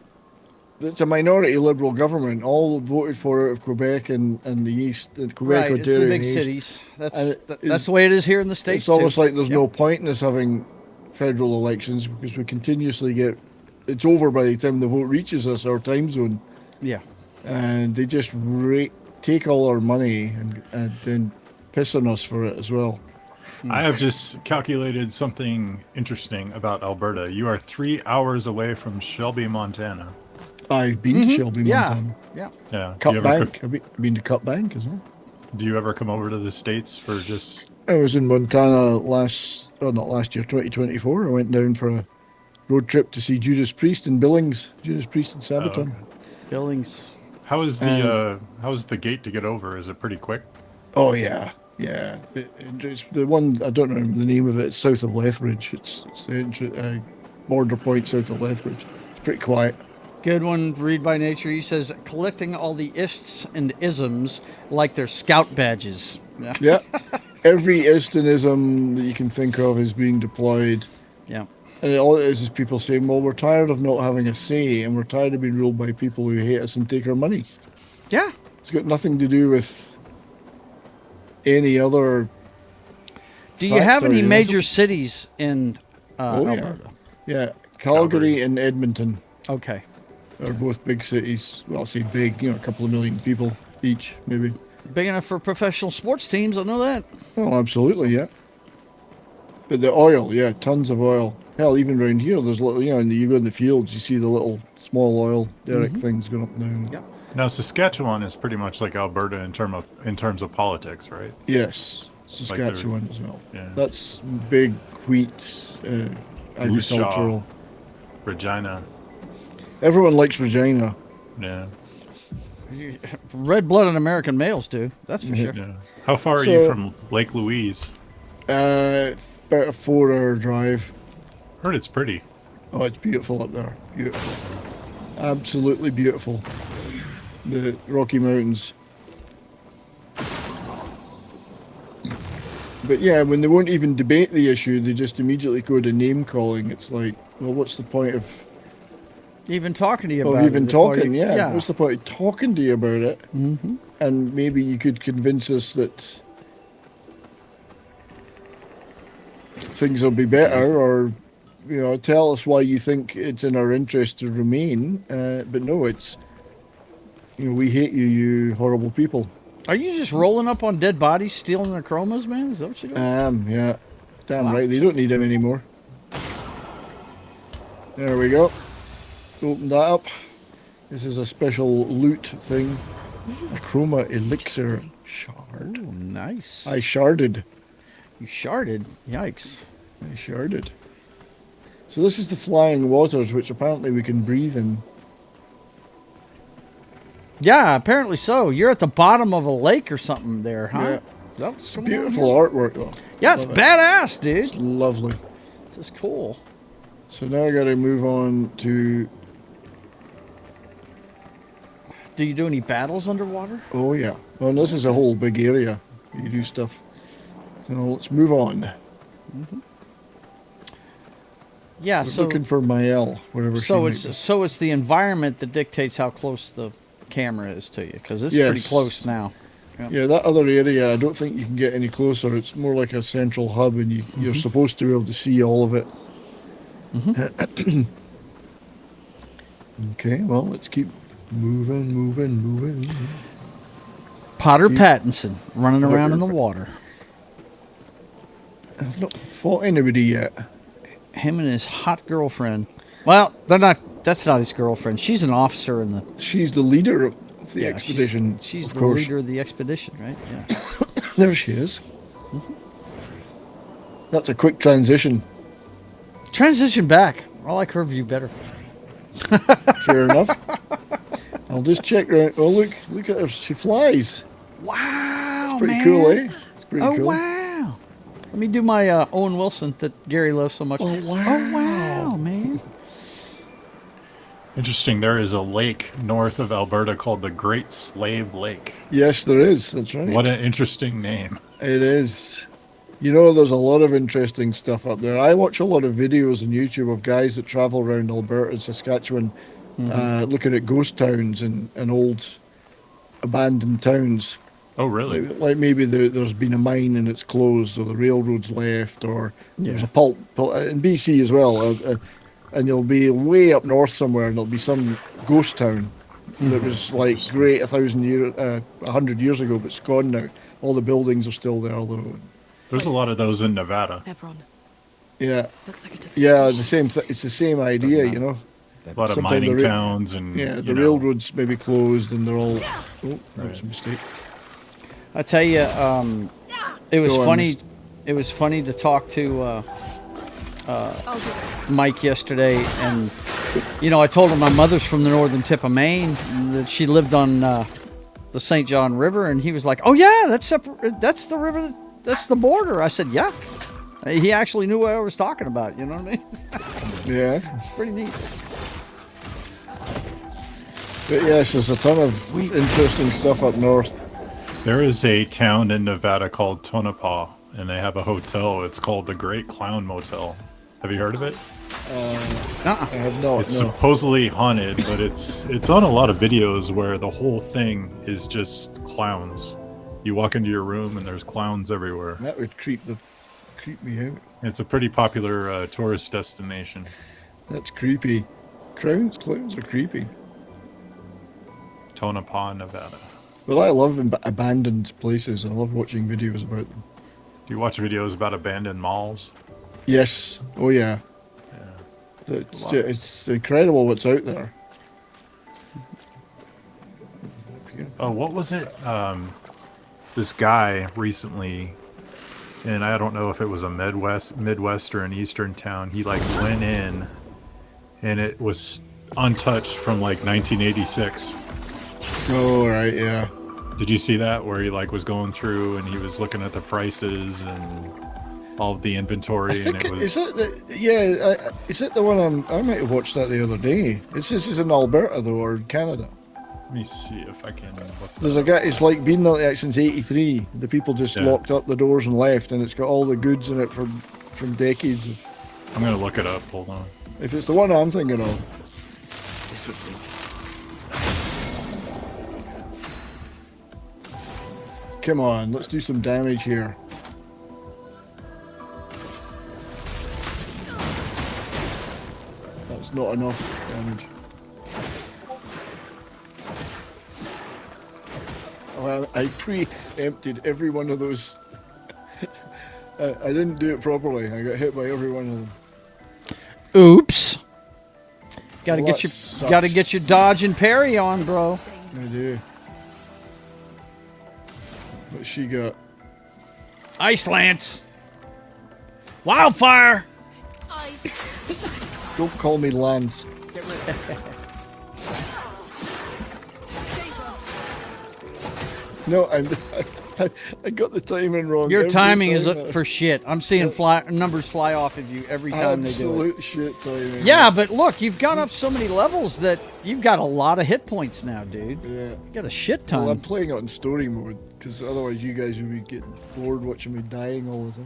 It's a minority Liberal government, all voted for out of Quebec and the East, Quebec, Right, it's Ontario, the big and East. cities. That's And that's the way it is here in the States. It's almost too. like there's Yep. no point in us having federal elections because we continuously get. It's over by the time the vote reaches us, our time zone. Yeah. And they just take all our money and then piss on us for it as well. I have just calculated something interesting about Alberta. You are 3 hours away from Shelby, Montana. I've been to Shelby, Montana. Yeah. Yeah. Cut Do you ever Bank. I've been to Cut Bank as well. Do you ever come over to the States for just... I was in Montana not last year, 2024. I went down for a road trip to see Judas Priest in Billings, Judas Priest in Sabaton. Billings. How is the gate to get over? Is it pretty quick? Oh yeah, yeah. It's the one I don't remember the name of it. It's south of Lethbridge. It's the border point south of Lethbridge. It's pretty quiet. Good one, Read by Nature. He says, collecting all the ists and isms like they're scout badges. Yeah. Every istanism that you can think of is being deployed. Yeah. And all it is people saying, well, we're tired of not having a say and we're tired of being ruled by people who hate us and take our money. Yeah. It's got nothing to do with any other. Do you have any factor, major cities in Alberta? Yeah. Calgary and Edmonton. Okay. Are both big cities. Well, I'll say big, a couple of million people each, maybe. Big enough for professional sports teams, I know that. Oh, absolutely, yeah. But the oil, yeah, tons of oil. Hell, even around here, there's little, you go in the fields, you see the little small oil derrick things going up and down. Yep. Now, Saskatchewan is pretty much like Alberta in terms of politics, right? Yes, Saskatchewan as well. Yeah. That's big wheat, agricultural. Regina. Everyone likes Regina. Yeah. Red-blooded American males do. That's for sure. Yeah. How far are you from Lake Louise? About a 4-hour drive. Heard it's pretty. Oh, it's beautiful up there. Beautiful. Absolutely beautiful. The Rocky Mountains. But yeah, when they won't even debate the issue, they just immediately go to name calling. It's like, well, what's the point of even talking to you about it? Even talking, yeah. What's the point of talking to you about it? Mm-hmm. And maybe you could convince us that things will be better, or tell us why you think it's in our interest to remain. But no, it's we hate you, you horrible people. Are you just rolling up on dead bodies, stealing their chromas, man? Is that what you're doing? Yeah. Damn right, they don't need them anymore. There we go. Open that up. This is a special loot thing. A chroma elixir shard. Ooh, nice. I sharded. You sharded? Yikes. I sharded. So this is the flying waters, which apparently we can breathe in. Yeah, apparently so. You're at the bottom of a lake or something there, huh? Yeah. That's beautiful artwork, though. Yeah, it's badass, dude. It's lovely. This is cool. So now I got to move on to... Do you do any battles underwater? Oh, yeah. Well, this is a whole big area. You do stuff. So let's move on. Mm-hmm. Yeah, We're looking for Mael, wherever she might be. So it's the environment that dictates how close the camera is to you, because it's pretty close now. Yep. Yeah, that other area, I don't think you can get any closer. It's more like a central hub, and you're supposed to be able to see all of it. Mm-hmm. Okay, well, let's keep moving. Potter Pattinson running around in the water. I've not fought anybody yet. Him and his hot girlfriend. Well, that's not his girlfriend. She's an officer in the... She's the leader of the expedition. She's of the course. leader of the expedition, right? Yeah. There she is. That's a quick transition. Transition back. I like her view better. Fair enough. I'll just check her out. Oh, look at her. She flies. Wow, It's pretty cool, eh? It's pretty cool. Wow. Let me do my Owen Wilson that Gary loves so much. Oh, wow. Oh, wow, man. Interesting. There is a lake north of Alberta called the Great Slave Lake. Yes, there is. That's right. What an interesting name. It is. There's a lot of interesting stuff up there. I watch a lot of videos on YouTube of guys that travel around Alberta and Saskatchewan looking at ghost towns and old abandoned towns. Oh, really? Like maybe there's been a mine and it's closed, or the railroad's left, or there's a pulp in BC as well. And you'll be way up north somewhere, and there'll be some ghost town that was like great 100 years ago, but it's gone now. All the buildings are still there, although. There's a lot of those in Nevada. Everyone. Yeah. Looks like a different The same. It's the same idea, A lot of Sometimes mining towns and the railroads may be closed, and they're all. Oh, that was a mistake. I tell you, it was funny. It was funny to talk to Mike yesterday, and I told him my mother's from the northern tip of Maine, that she lived on the St. John River, and he was like, "Oh yeah, that's the river. That's the border." I said, "Yeah." He actually knew what I was talking about. You know what I mean? Yeah, it's pretty neat. But yes, there's a ton of interesting stuff up north. There is a town in Nevada called Tonopah, and they have a hotel. It's called the Great Clown Motel. Have you heard of it? I have not. It's supposedly haunted, but it's on a lot of videos where the whole thing is just clowns. You walk into your room and there's clowns everywhere. That would creep me out. It's a pretty popular tourist destination. That's creepy. Clowns are creepy. Tonopah, Nevada. Well, I love abandoned places. I love watching videos about them. Do you watch videos about abandoned malls? Yes. Oh, yeah. It's incredible what's out there. Oh, what was it? This guy recently, and I don't know if it was a Midwest or an Eastern town. He like went in, and it was untouched from like 1986. Oh right, yeah. Did you see that where he like was going through and he was looking at the prices and all of the inventory, and it was. Is it the one I might have watched that the other day? This is in Alberta though, or in Canada. Let me see if I can. There's a guy. It's like been like that since '83. The people just locked up the doors and left, and it's got all the goods in it from decades of. I'm gonna look it up. Hold on. If it's the one I'm thinking of. This was me. Come on, let's do some damage here. That's not enough damage. Oh, I pre-emptied every one of those. I didn't do it properly. I got hit by every one of them. Oops. Gotta Well, get your dodge and parry on, bro. I do. What she got? Ice Lance. Wildfire. Don't call me Lance. No, I got the timing wrong. Your every timing is time. for shit. I'm seeing numbers fly off of you every time they do it. Absolute shit timing. Yeah, but look, you've gone up so many levels that you've got a lot of hit points now, dude. Yeah. You got a shit ton. Well, I'm playing it in story mode because otherwise you guys would be getting bored watching me dying all the time.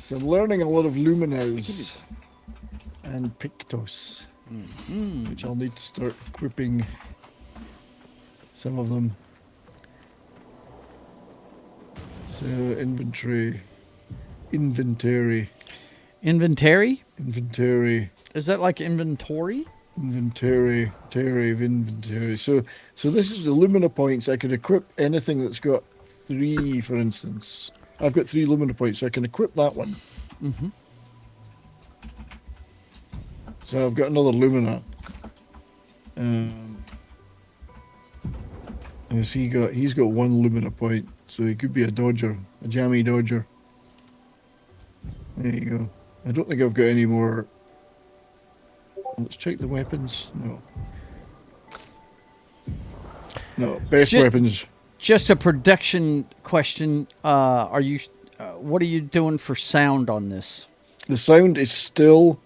So I'm learning a lot of Luminez and Pictos, which I'll need to start equipping some of them. So inventory. Inventory? Inventory. Is that like inventory? Inventory. So this is the Lumina points. I could equip anything that's got 3, for instance. I've got 3 Lumina points, so I can equip that one. Mm-hmm. So I've got another Lumina. He's got 1 Lumina point, so he could be a dodger, a jammy dodger. There you go. I don't think I've got any more. Let's check the weapons. No, best weapons. Just a production question. What are you doing for sound on this? The sound is still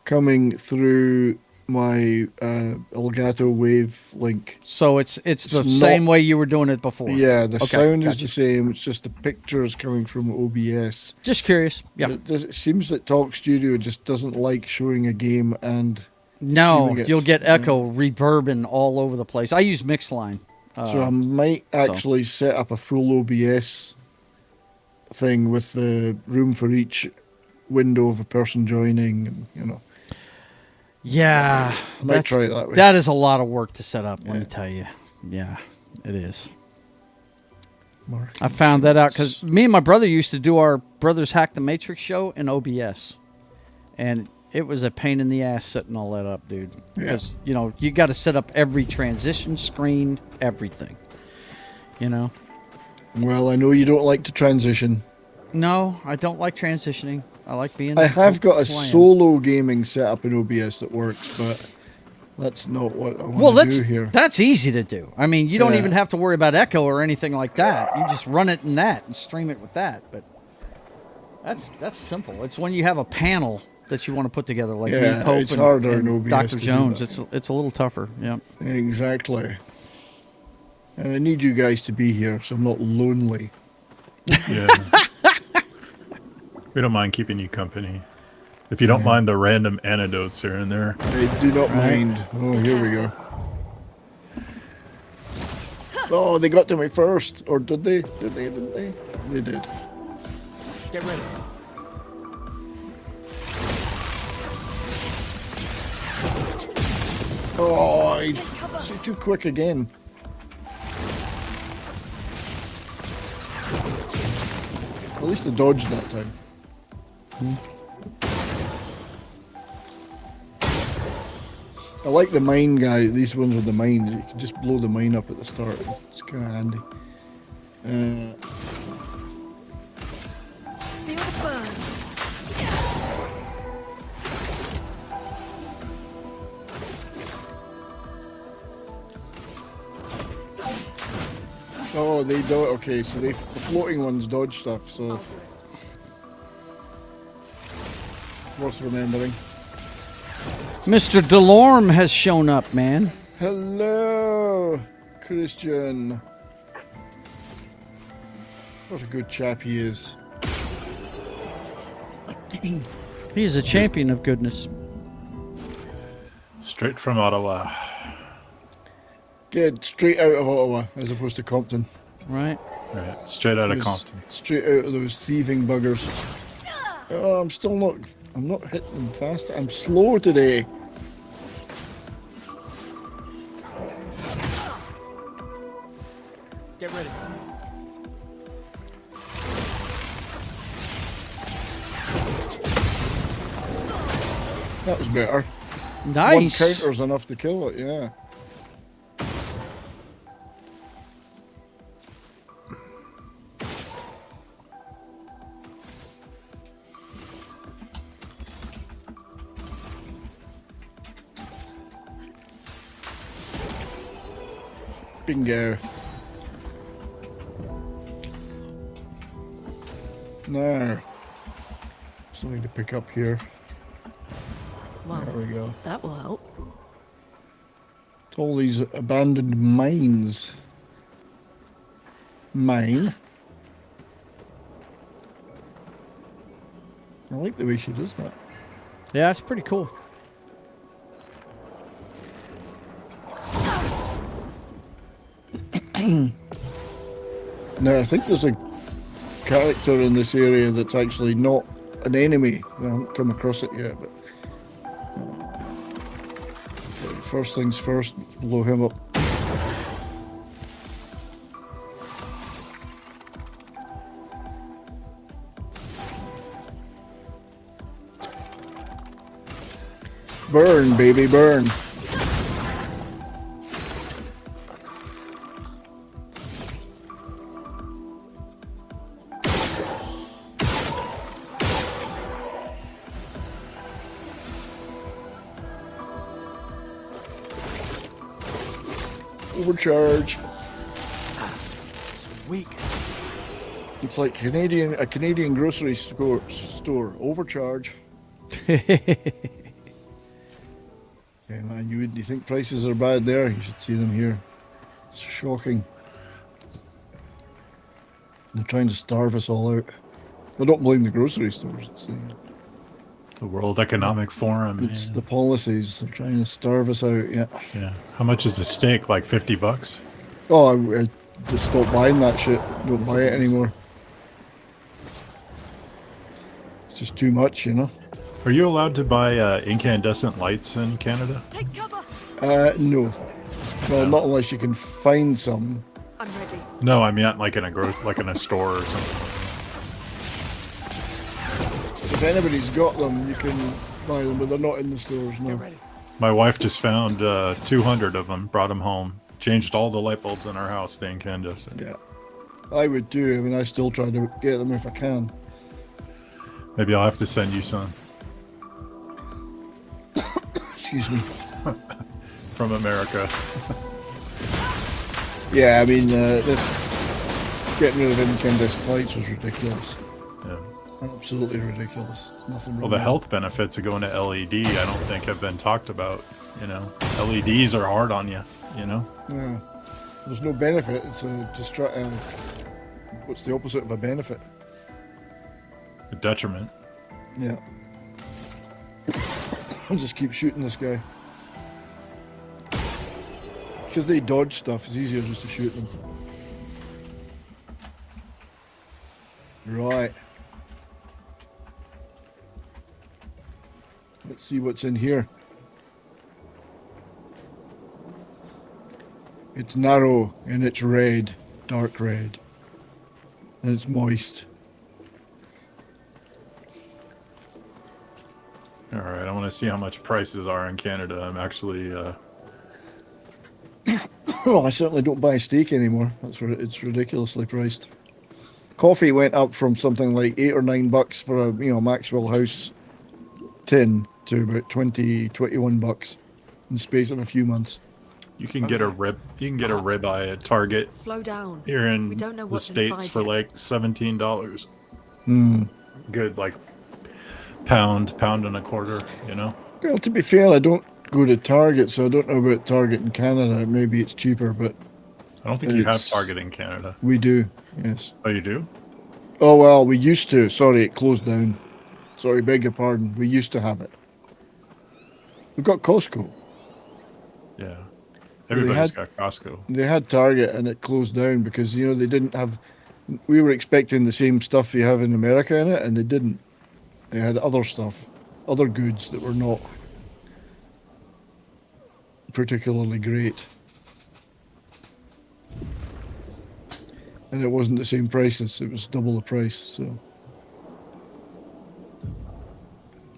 coming through my Elgato Wave link. So it's the same way you were doing it before. Yeah, the sound is gotcha. the same. It's just the pictures coming from OBS. Just curious. Yeah. It seems that Talk Studio just doesn't like showing a game and. No, you'll get echo reverbing all over the place. I use Mixline. So I might actually set up a full OBS thing with the room for each window of a person joining, and Yeah, I might try it that way. That is a lot of work to set up. Let me tell you. Yeah, it is. I found that out because me and my brother used to do our Brothers Hack the Matrix show in OBS, and it was a pain in the ass setting all that up, dude. Because you got to set up every transition screen, everything. Well, I know you don't like to transition. No, I don't like transitioning. I like being. I have got a solo gaming setup in OBS that works, but that's not what I want to do here. That's easy to do. I mean, you don't even have to worry about echo or anything like that. You just run it in that and stream it with that. But that's simple. It's when you have a panel that you want to put together, like me, Pope, it's harder in OBS Dr. to Jones. do It's a little tougher. Yeah. Exactly. And I need you guys to be here, so I'm not lonely. Yeah. We don't mind keeping you company. If you don't mind the random anecdotes here and there. I do not mind. Oh, here we go. Oh, they got to me first. Or did they? Didn't they? They did. Get ready. Oh, he's too quick again. At least I dodged that time. I like the mine guy. These ones with the mines. You can just blow the mine up at the start. It's kind of handy. Feel the burn. Oh, they do. Okay, so the floating ones dodge stuff. So worth remembering. Mr. Delorme has shown up, man. Hello, Christian. What a good chap he is. He is a champion of goodness. Straight from Ottawa. Get straight out of Ottawa as opposed to Compton. Right. Right. Straight out of Compton. Straight out of those thieving buggers. Oh, I'm not hitting them fast. I'm slow today. Get ready. That was better. Nice. One counter's enough to kill it, yeah. Bingo. Now, something to pick up here. Well, There we go. that will help. It's all these abandoned mines. Mine. I like the way she does that. Yeah, it's pretty cool. Now, I think there's a character in this area that's actually not an enemy. I haven't come across it yet, but first things first, blow him up. Burn, baby, burn. Overcharge. Weak. It's like a Canadian grocery store. Overcharge. Yeah, man, you think prices are bad there? You should see them here. It's shocking. They're trying to starve us all out. I don't blame the grocery stores. It's the World Economic Forum. It's the policies. They're trying to starve us out. Yeah. Yeah. How much is a steak? Like $50? Oh, I just stopped buying that shit. Don't buy it anymore. It's just too much, you know. Are you allowed to buy incandescent lights in Canada? Take cover. No. Well, not unless you can find some. I'm ready. No, I mean like in a store or something. If anybody's got them, you can buy them, but they're not in the stores. No. My wife just found 200 of them, brought them home, changed all the light bulbs in our house to incandescent. Yeah, I would too. I mean, I still try to get them if I can. Maybe I'll have to send you some. Excuse me. From America. Yeah, I mean, this getting rid of incandescent lights was ridiculous. Yeah. Absolutely ridiculous. There's nothing wrong Well, the with health benefits of going to LED, I don't think have been talked about. You know, LEDs are hard on you. You know. Yeah. There's no benefit. It's a what's the opposite of a benefit? A detriment. Yeah. I'll just keep shooting this guy. Because they dodge stuff, it's easier just to shoot them. Right. Let's see what's in here. It's narrow and it's red, dark red. And it's moist. All right, I want to see how much prices are in Canada. I'm actually Well, I certainly don't buy steak anymore. It's ridiculously priced. Coffee went up from something like $8 or $9 for a Maxwell House tin to about 21 bucks in the space of a few months. you can get a ribeye at Target Slow down. here in We don't know the what's States inside for yet. like $17. Hmm. Good, like pound and a quarter, you know? Well, to be fair, I don't go to Target, so I don't know about Target in Canada. Maybe it's cheaper, but I don't think you have it's- Target in Canada. we do. Yes. Oh, you do? Oh well, we used to. Sorry, it closed down. Sorry, beg your pardon. We used to have it. We've got Costco. Yeah. Everybody's had- got Costco. They had Target and it closed down because they didn't have. We were expecting the same stuff you have in America in it, and they didn't. They had other stuff, other goods that were not particularly great, and it wasn't the same prices. It was double the price. So,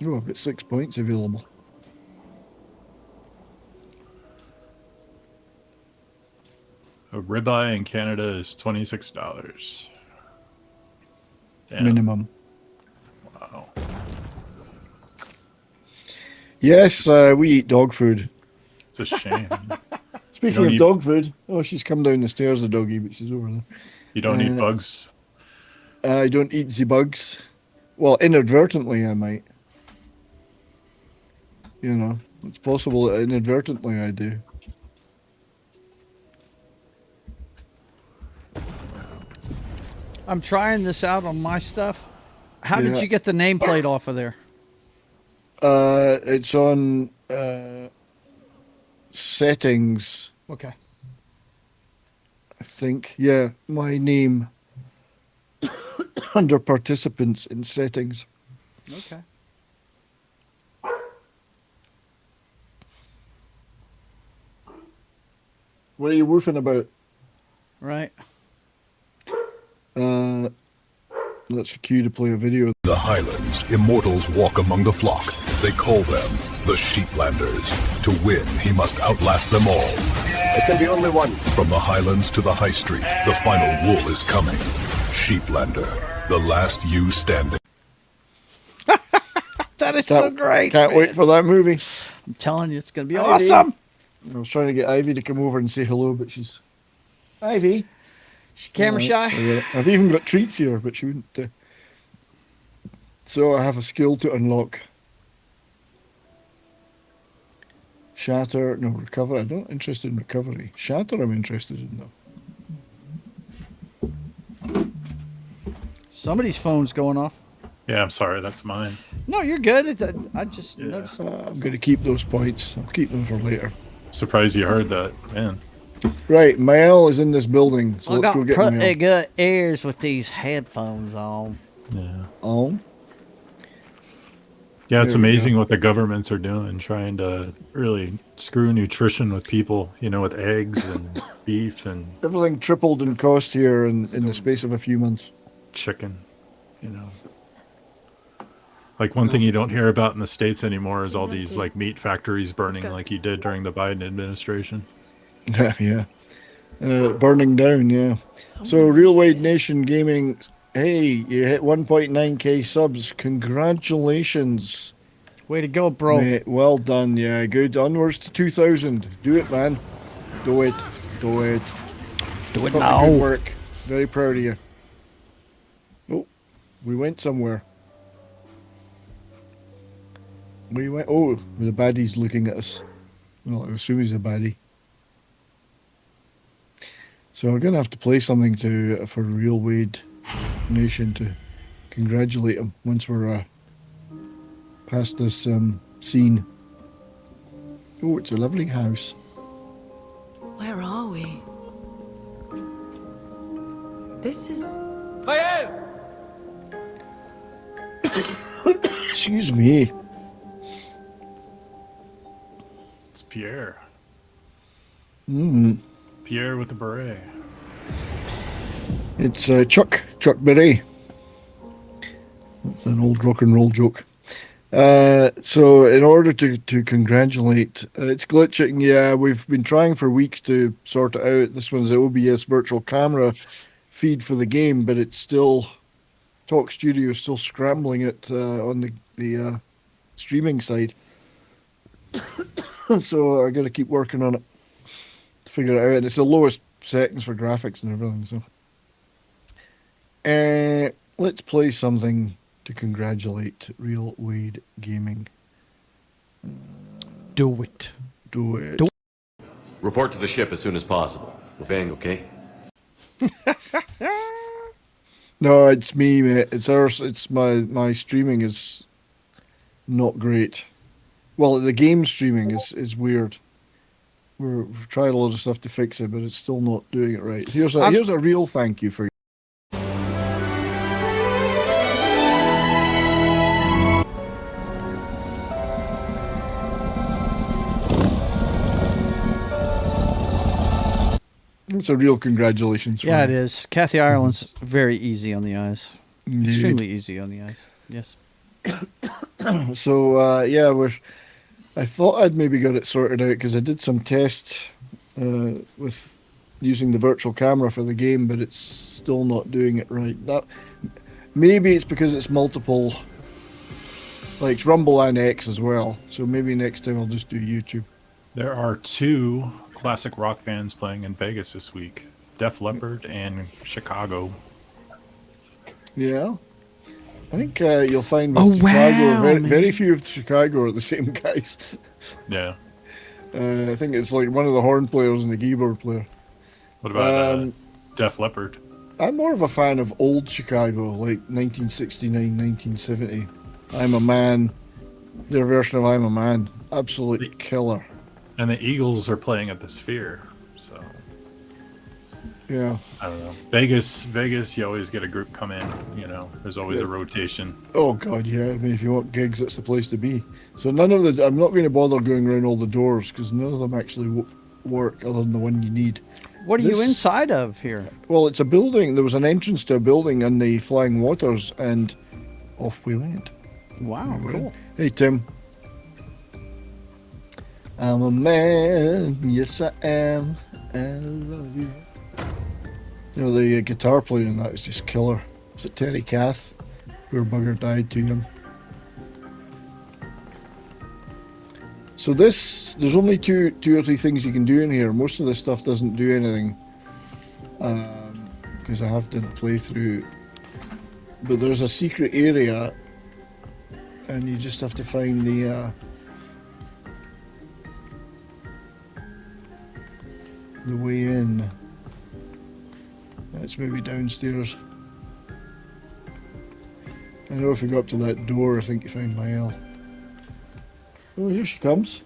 oh, I've got 6 points available. A ribeye in Canada is $26. Damn. Minimum. Wow. Yes, we eat dog food. It's a shame. Speaking don't of eat- dog food, oh, she's come down the stairs, the doggy, but she's over there. You don't eat bugs? I don't eat the bugs. Well, inadvertently, I might. It's possible that inadvertently I do. I'm trying this out on my stuff. How did Yeah. you get the nameplate off of there? It's on settings, Okay. I think. Yeah, my name under participants in settings. Okay. What are you woofing about? Right. That's a cue to play a video. The Highlands, immortals walk among the flock. They call them the Sheeplanders. To win, he must outlast them all. It can be only one. From the Highlands to the High Street, the final wool is coming. Sheeplander, the last you standing. That is so great. Can't wait for that movie. I'm telling you, it's going to be Ivy. awesome. I was trying to get Ivy to come over and say hello, but she's... Ivy? She's camera shy. Forget it. I've even got treats here, but she wouldn't. So I have a skill to unlock. Shatter, no, recover. I'm not interested in recovery. Shatter, I'm interested in though. Somebody's phone's going off. Yeah, I'm sorry. That's mine. No, you're good. I just noticed. I'm going to keep those points. I'll keep them for later. Surprised you heard that, man. Right, Mael is in this building, so I let's got go get pretty Mael. good ears with these headphones on. Yeah. Oh, Yeah, it's There we amazing what the governments are doing, trying to really screw nutrition with people, with eggs and beef and everything tripled in cost here in the space of a few months. chicken, Like one thing you don't hear about in the States anymore is all these like meat factories burning like you did during the Biden administration. Yeah. Burning down, yeah. So, Real Wade Nation Gaming, hey, you hit 1.9k subs. Congratulations. Way to go, bro. Mate, well done, yeah. Good. Onwards to 2,000. Do it, man. Do it. Do it. Do it Keep up the now. Good work. Very proud of you. Oh, we went somewhere. Oh, the baddie's looking at us. Well, I assume he's a baddie. So I'm going to have to play something for Real Wade Nation to congratulate him once we're past this scene. Oh, it's a lovely house. Where are we? This is... Excuse me. It's Pierre. Mm. Pierre with the beret. It's Chuck Berry. That's an old rock and roll joke. So in order to congratulate, it's glitching. Yeah, we've been trying for weeks to sort it out. This one's the OBS virtual camera feed for the game, but it's still Talk Studio is still scrambling it on the streaming side. So I got to keep working on it to figure it out. And it's the lowest settings for graphics and everything. So, let's play something to congratulate Real Wade Gaming. Do it. Do it. Do Report to the ship as soon as possible. We're being okay? No, it's me, mate. It's ours. It's my streaming is not great. Well, the game streaming is weird. We've tried a lot of stuff to fix it, but it's still not doing it right. Here's a real thank you for you. It's a real congratulations. Yeah, it is. Kathy Ireland's very easy on the eyes. Indeed. Extremely easy on the eyes. Yes. So yeah, I thought I'd maybe got it sorted out because I did some tests with using the virtual camera for the game, but it's still not doing it right. That maybe it's because it's multiple, like it's Rumble and X as well. So maybe next time I'll just do YouTube. There are 2 classic rock bands playing in Vegas this week: Def Leppard and Chicago. Yeah. I think you'll find with Chicago, very few of Chicago are the same guys. Yeah. I think it's like one of the horn players and the keyboard player. What about Def Leppard? I'm more of a fan of old Chicago, like 1969, 1970. I'm a Man, their version of I'm a Man. Absolute killer. And the Eagles are playing at the Sphere, so... Yeah. I don't know. Vegas, you always get a group come in, you know. There's always a rotation. Oh, God, yeah. I mean, if you want gigs, that's the place to be. So I'm not going to bother going around all the doors, because none of them actually work other than the one you need. What are you inside of here? Well, it's a building. There was an entrance to a building in the Flying Waters, and off we went. Wow, cool. Hey, Tim. I'm a man, yes I am, I love you. You know, the guitar player in that is just killer. Is it Terry Kath? Poor bugger died too young. So there's only two or three things you can do in here. Most of this stuff doesn't do anything. Because I have done a playthrough. But there's a secret area, and you just have to find the way in. It's maybe downstairs. I know if you go up to that door, I think you find Mael. Oh, here she comes.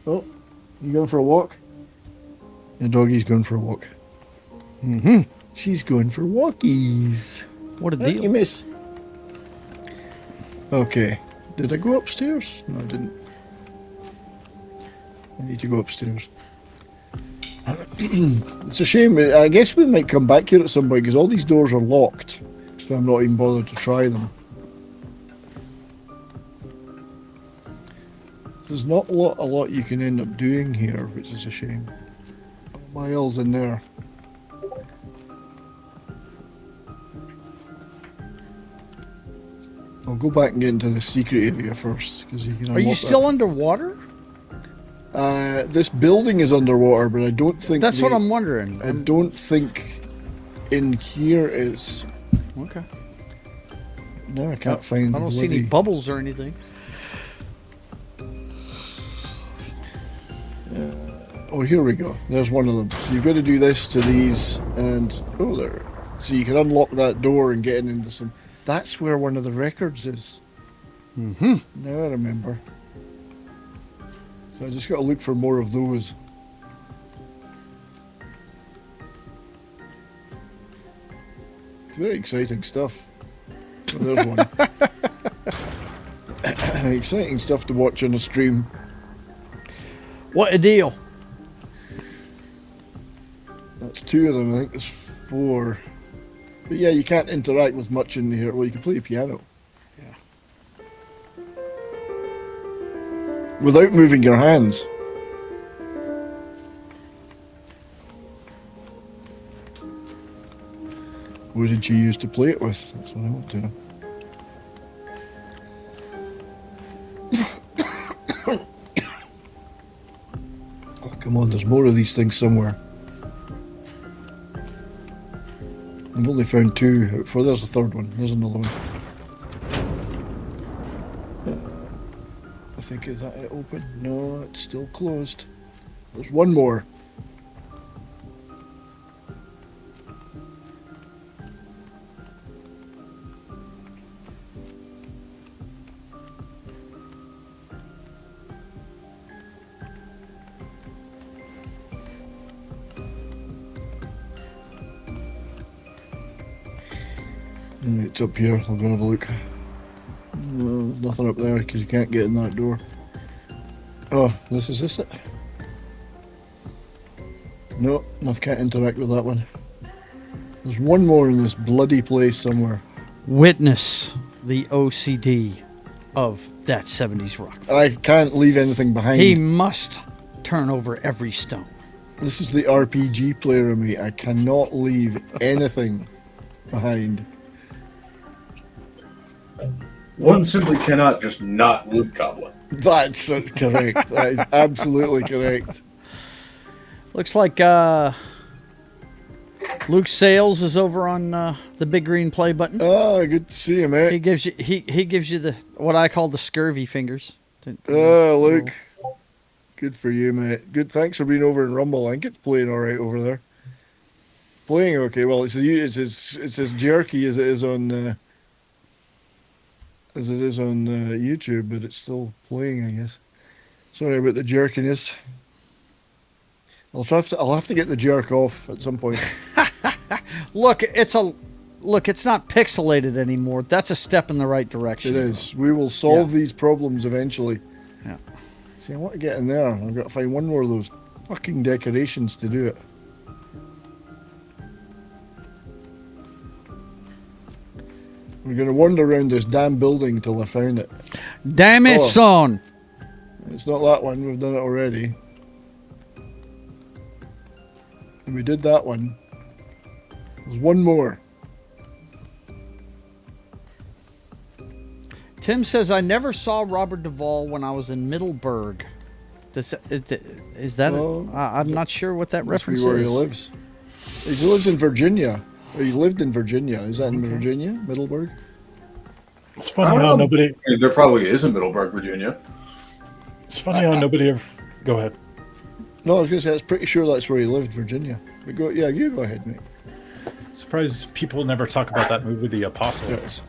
Oh, you going for a walk? The doggy's going for a walk. Mm-hmm. She's going for walkies. What a deal. You miss. Okay. Did I go upstairs? No, I didn't. I need to go upstairs. It's a shame. I guess we might come back here at some point because all these doors are locked. So I'm not even bothered to try them. There's not a lot you can end up doing here, which is a shame. Miles in there. I'll go back and get into the secret area first because you can. Are you still underwater? This building is underwater, but I don't think. That's what I'm wondering. I don't think in here is. Okay. No, I can't find. I don't see any bubbles or anything. Oh, here we go. There's one of them. So you've got to do this to these, and oh, there. So you can unlock that door and get into some. That's where one of the records is. Mm-hmm. Now I remember. So I just got to look for more of those. It's very exciting stuff. Oh, there's one. Exciting stuff to watch on a stream. What a deal. That's 2 of them. I think there's 4. But yeah, you can't interact with much in here. Well, you can play the piano. Yeah. without moving your hands. What did you use to play it with? That's what I want to know. Oh, come on, there's more of these things somewhere. I've only found 2. There's a third one. There's another one. I think, is that it open? No, it's still closed. There's one more. It's up here. I'll go have a look. No, nothing up there because you can't get in that door. Oh, this it? No, I can't interact with that one. There's one more in this bloody place somewhere. Witness the OCD of that 70s rock. I can't leave anything behind. He must turn over every stone. This is the RPG player in me. I cannot leave anything behind. One simply cannot just not loot Goblin. That's correct. That is absolutely correct. Looks like Luke Sales is over on the big green play button. Oh, good to see you, mate. He gives you the what I call the scurvy fingers. Oh, Luke. Good for you, mate. Good. Thanks for being over in Rumble. I think it's playing all right over there. Playing okay. Well, it's as jerky as it is on YouTube, but it's still playing, I guess. Sorry about the jerkiness. I'll have to get the jerk off at some point. Look, it's not pixelated anymore. That's a step in the right direction. It is. We will solve these problems eventually. Yeah. See, I want to get in there. I've got to find one more of those fucking decorations to do it. We're going to wander around this damn building till I found it. Damn it, son! It's not that one. We've done it already. And we did that one. There's one more. Tim says, I never saw Robert Duvall when I was in Middleburg. Is that... I'm not sure what that reference where is. he lives. He lives in Virginia. He lived in Virginia. Is that in Virginia? Middleburg? It's funny how nobody... There probably is in Middleburg, Virginia. It's funny how nobody ever... Go ahead. No, I was going to say, I was pretty sure that's where he lived, Virginia. But you go ahead, mate. Surprised people never talk about that movie, The Apostle. Yes.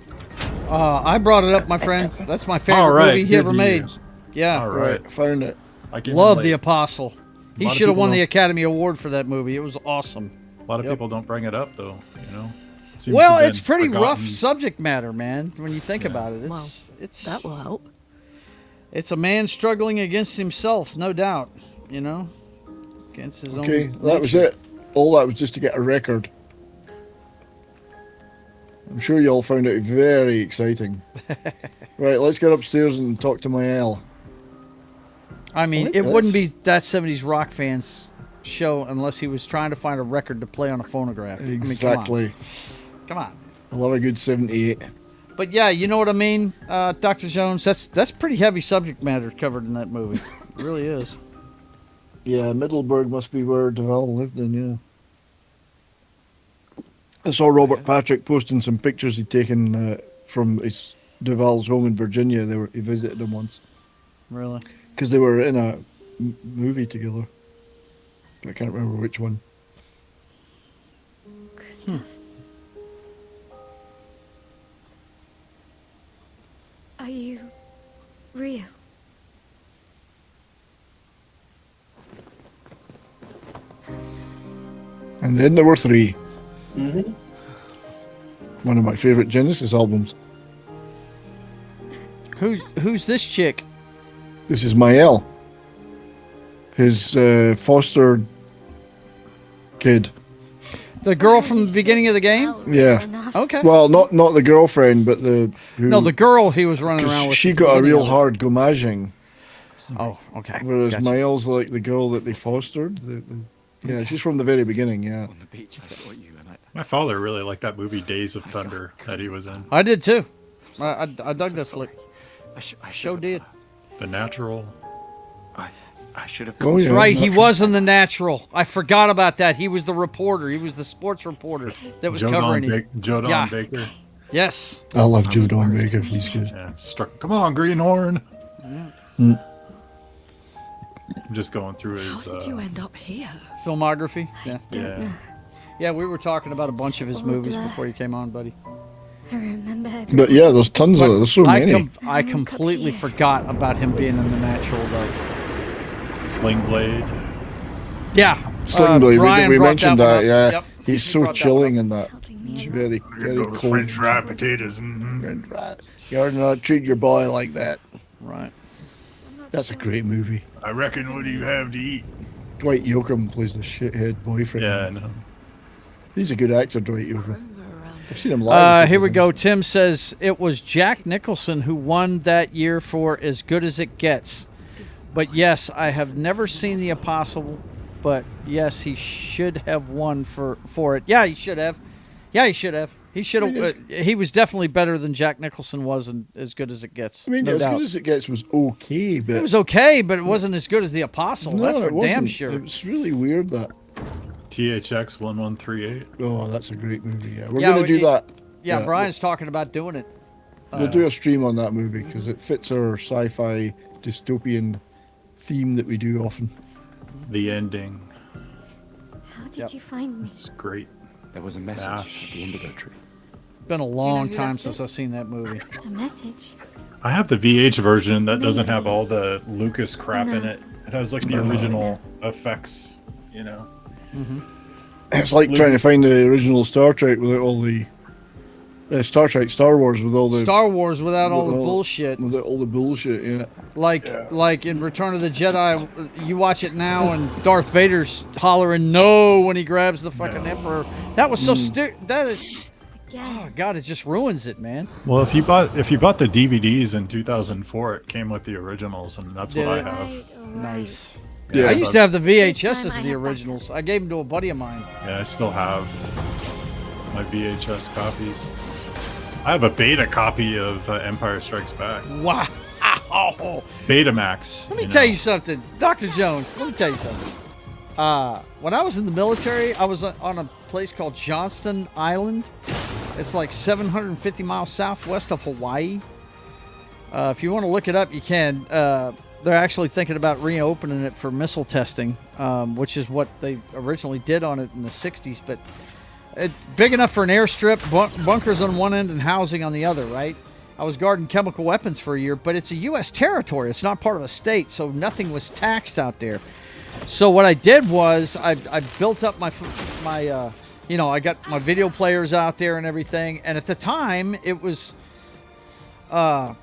I brought it up, my friend. That's my favorite movie he ever made. Yeah. All right. Found it. Love The Apostle. He should have won the Academy Award for that movie. It was awesome. A lot of people don't bring it up, though, you know? Well, it's pretty rough subject matter, man, when you think about it. It's that will help. It's a man struggling against himself, no doubt, you know? Against his own that was it. All that was just to get a record. I'm sure you all found it very exciting. Right, let's get upstairs and talk to my L. I mean, it wouldn't be that 70s rock fans show unless he was trying to find a record to play on a phonograph. Exactly. I mean, come on. I love a good 78. But yeah, you know what I mean, Dr. Jones? That's pretty heavy subject matter covered in that movie. It really is. Yeah, Middleburg must be where Duvall lived in, yeah. I saw Robert Patrick posting some pictures he'd taken from his Duvall's home in Virginia. He visited him once. Really? Because they were in a movie together. I can't remember which one. Gustav. Are you real? And then there were 3. Mm-hmm. One of my favorite Genesis albums. Who's this chick? This is Mael. His foster kid. The girl from the beginning of the game? Yeah. Okay. Well, not the girlfriend, but the... No, the girl he was running around with. She got a real hard gommaging. Oh, okay. Whereas Gotcha. Miles, like the girl that they fostered. Yeah, she's from the very beginning. Yeah. On the beach, I saw you, and My father really liked that movie Days of Thunder that he was in. I did too. I dug that flick. I Show did. The Natural. I should have. Oh, yeah. Right, he was in The Natural. I forgot about that. He was the reporter. He was the sports reporter that was covering it. Joe Don Yeah. Baker. Yes. I love Joe Don Baker. He's good. Yeah, come on, Greenhorn. Mm. I'm just going through his. How did you end up here? Filmography. Yeah. Yeah. Yeah, we were talking about a bunch of his movies before you came on, buddy. I remember everything. But yeah, there's tons of. There's so I many. I completely forgot about him being in The Natural, though. Sling Blade. Yeah. Sling Blade, Brian we brought mentioned that that. one Yeah, up. Yep. he's He so brought that chilling one in that. It's very, very cold. French fried potatoes. Mm-hmm. French fried. You're not treat your boy like that. Right. That's a great movie. I reckon, what do you have to eat? Dwight Yoakam plays the shithead boyfriend. Yeah, I know. He's a good actor, Dwight Yoakam. I've seen him live. Here we go. Tim says it was Jack Nicholson who won that year for As Good as It Gets. But yes, I have never seen The Apostle. But yes, he should have won for it. Yeah, he should have. Yeah, he should have. He should have. He was definitely better than Jack Nicholson was in As Good as It Gets. I mean, no As doubt. Good as It Gets was okay, but It was okay, but it wasn't as good as The Apostle. no, That's for it wasn't. damn sure. It was really weird that. THX 1138. Oh, that's a great movie. Yeah, we're Yeah, going to do that. Yeah, Brian's talking about doing it. We'll do a stream on that movie because it fits our sci-fi dystopian theme that we do often. The ending. How did you find me? It's great. There was a message at the indigo tree. Been a long who time left since it? I've seen that movie. A message? I have the VH version that doesn't have all the Lucas crap in No. it. It has like the original effects, you know. It's like trying to find the original Star Trek without all the Star Wars with all the Star Wars without all the with bullshit. Without all the bullshit, yeah. Like in Return of the Jedi, you watch it now and Darth Vader's hollering no when he grabs the fucking Emperor. That was so stupid. That is, oh god, it just ruins it, man. Well, if you bought the DVDs in 2004, it came with the originals, and that's what I have. Nice. Yeah, I used to have the This VHSs time of I the have originals. I gave them to a buddy of mine. Yeah, I still have my VHS copies. I have a beta copy of Empire Strikes Back. Wow. Betamax. Let me tell you something, Dr. Jones. Let me tell you something. When I was in the military, I was on a place called Johnston Island. It's like 750 miles southwest of Hawaii. If you want to look it up, you can. They're actually thinking about reopening it for missile testing, which is what they originally did on it in the 60s. But it's big enough for an airstrip, bunkers on one end and housing on the other, right? I was guarding chemical weapons for a year, but it's a U.S. territory. It's not part of a state, so nothing was taxed out there. So what I did was I built up my I got my video players out there and everything. And at the time, it was the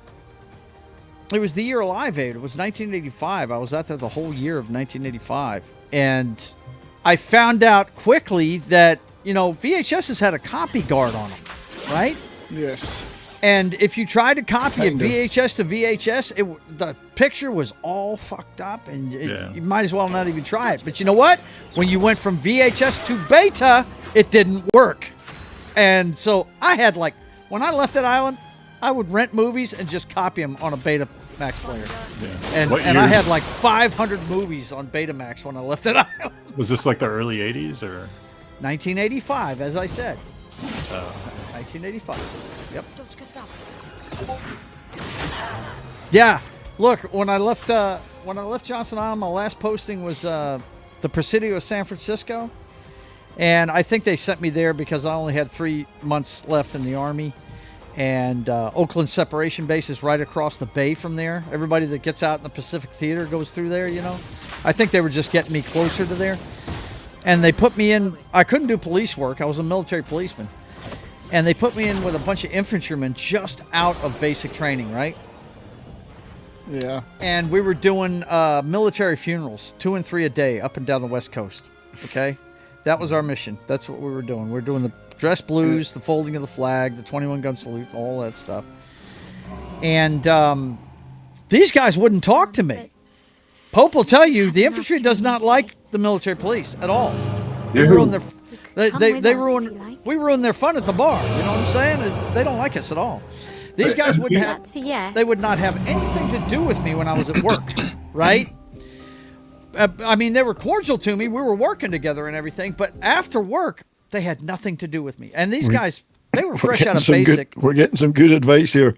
year of Live Aid. It was 1985. I was out there the whole year of 1985. And I found out quickly that, VHSs had a copy guard on them, right? Yes. And if you tried to copy a VHS to VHS, the picture was all fucked up, and you might as well not even try it. But you know what? When you went from VHS to beta, it didn't work. And so I had when I left that island, I would rent movies and just copy them on a Betamax player. Yeah. And I had 500 movies on Betamax when I left that island. Was this like the early 80s or? 1985, as I said. 1985. Yep. Yeah. Look, when I left Johnson Island, my last posting was the Presidio of San Francisco, and I think they sent me there because I only had 3 months left in the Army. And Oakland Separation Base is right across the bay from there. Everybody that gets out in the Pacific Theater goes through there, I think they were just getting me closer to there. And they put me in. I couldn't do police work. I was a military policeman. And they put me in with a bunch of infantrymen just out of basic training, right? Yeah. And we were doing military funerals, 2 and 3 a day, up and down the West Coast. Okay? That was our mission. That's what we were doing. We were doing the dress blues, the folding of the flag, the 21-gun salute, all that stuff. And these guys wouldn't talk to me. Pope will tell you the infantry does not like the military police at all. They ruin their, they ruin. We ruin their fun at the bar. You know what I'm saying? They don't like us at all. These guys wouldn't have. That's a yes. They would not have anything to do with me when I was at work, right? I mean, they were cordial to me. We were working together and everything. But after work, they had nothing to do with me. And these guys, they were fresh out of basic. We're getting some good advice here.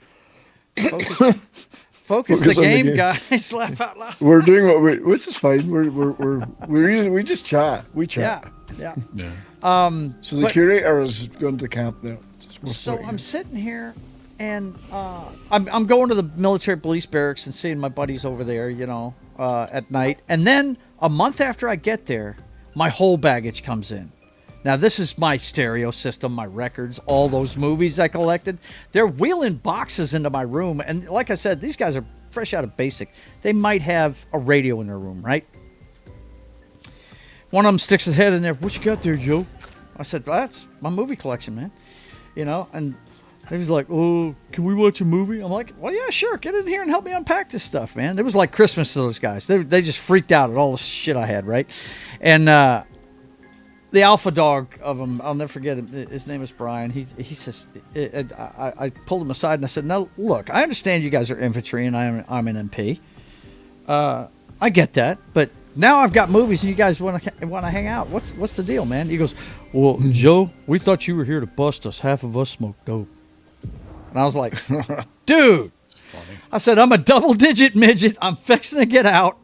Focus the game, guys. Laugh out loud. We're doing which is fine. We just chat. We chat. Yeah. So the curator has gone to camp there. So I'm sitting here, and I'm going to the military police barracks and seeing my buddies over there, you know, at night. And then a month after I get there, my whole baggage comes in. Now, this is my stereo system, my records, all those movies I collected. They're wheeling boxes into my room. And like I said, these guys are fresh out of basic. They might have a radio in their room, right? One of them sticks his head in there. What you got there, Joe? I said, well, that's my movie collection, man. You know, and he was like, oh, can we watch a movie? I'm like, well, yeah, sure. Get in here and help me unpack this stuff, man. It was like Christmas to those guys. They just freaked out at all the shit I had, right? And the alpha dog of him, I'll never forget him. His name is Brian. He says, I pulled him aside and I said, no, look, I understand you guys are infantry and I'm an MP. I get that, but now I've got movies and you guys want to hang out. What's the deal, man? He goes, well, Joe, we thought you were here to bust us. Half of us smoke dope. And I was like, dude, I said, I'm a double-digit midget. I'm fixing to get out.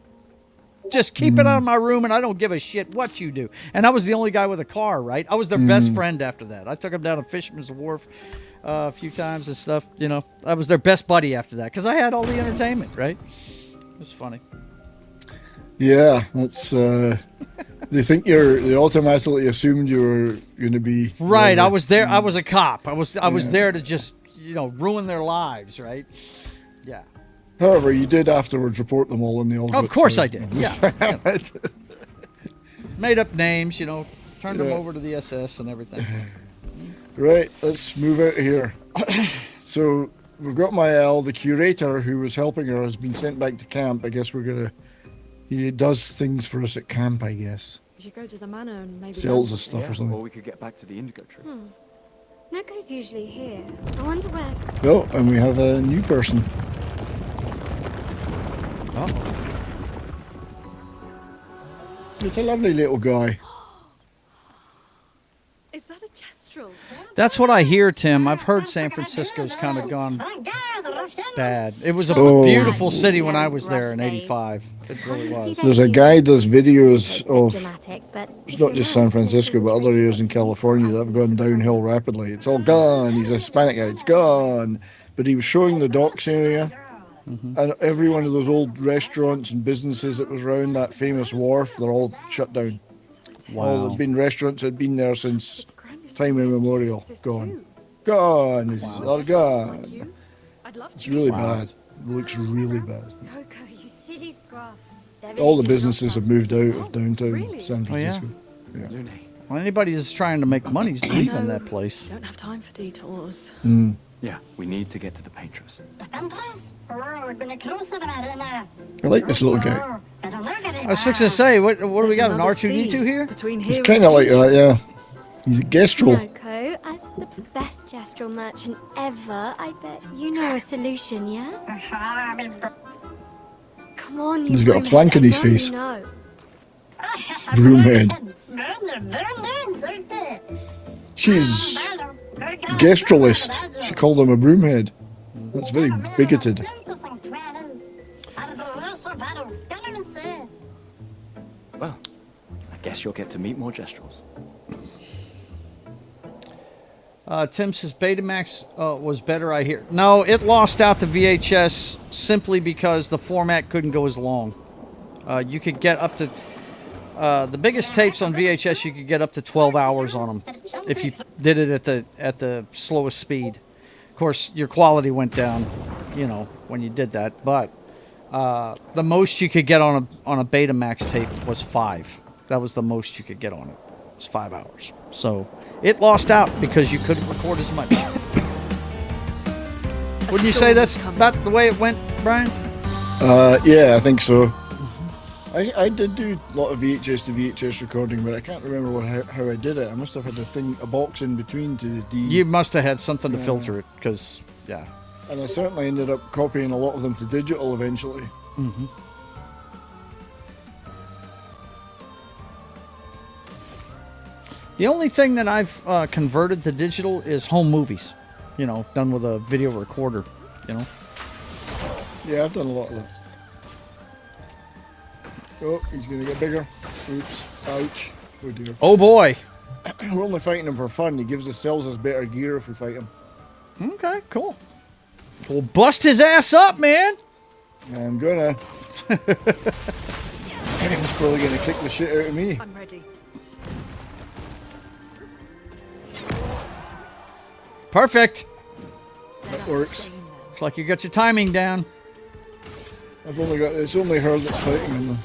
Just keep it out of my room, and I don't give a shit what you do. And I was the only guy with a car, right? I was their best friend after that. I took them down to Fisherman's Wharf a few times and stuff. You know, I was their best buddy after that because I had all the entertainment, right? It was funny. Yeah, that's. They think they automatically assumed you were going to be right. I was there. I was a cop. I was there to just ruin their lives, right? Yeah. However, you did afterwards report them all in the old. Of course I did. Yeah. Made up names, turned them over to the SS and everything. Right, let's move out of here. So we've got Mael, the curator who was helping her, has been sent back to camp. I guess he does things for us at camp, I guess. We should go to the manor and maybe sells us stuff or something. Or we could get back to the Indigo Tree. Neko's usually here. I wonder where. Oh, and we have a new person. It's a lovely little guy. Is that a Jestrel? That's what I hear, Tim. I've heard San Francisco's kind of gone bad. It was a beautiful city when I was there in '85. It really was. There's a guy does videos of, it's not just San Francisco, but other areas in California that have gone downhill rapidly. It's all gone. He's a Hispanic guy. It's gone. But he was showing the docks area. And every one of those old restaurants and businesses that was around that famous wharf, they're all shut down. Wow. All the restaurants had been there since time immemorial. Gone. Gone. It's all gone. It's really bad. It looks really bad. Coco, you silly scruff. All the businesses have moved out of downtown San Francisco. Yeah. Well, anybody that's trying to make money is leaving that place. Don't have time for detours. Yeah, we need to get to the Paintress. I like this little guy. I was fixing to say, what do we got, an R2-D2 here? He's kind of like that, yeah. He's a Gestrel. Noko, as the best Gestrel merchant ever, I bet you know a solution, yeah? Come on, you He's got a plank in his face. Broomhead. She's Gestrelist. She called him a broomhead. That's very bigoted. Well, I guess you'll get to meet more Gestrels. Tim says Betamax was better, I hear. No, it lost out to VHS simply because the format couldn't go as long. You could get up to... the biggest tapes on VHS, you could get up to 12 hours on them if you did it at the slowest speed. Of course, your quality went down, when you did that. But the most you could get on a Betamax tape was 5. That was the most you could get on it. It was 5 hours. So it lost out because you couldn't record as much. Wouldn't you say that's about the way it went, Brian? Yeah, I think so. I did do a lot of VHS to VHS recording, but I can't remember how I did it. I must have had a box in between to the You must have had something to filter it, because, yeah. And I certainly ended up copying a lot of them to digital eventually. Mm-hmm. The only thing that I've converted to digital is home movies, you know, done with a video recorder, you know. Yeah, I've done a lot of that. Oh, he's going to get bigger. Oops. Ouch. Oh, dear. Oh, boy. We're only fighting him for fun. He sells us better gear if we fight him. Okay, cool. We'll bust his ass up, man. I'm gonna. He's probably gonna kick the shit out of me. I'm ready. Perfect. That works. Looks like you got your timing down. It's only her that's fighting him.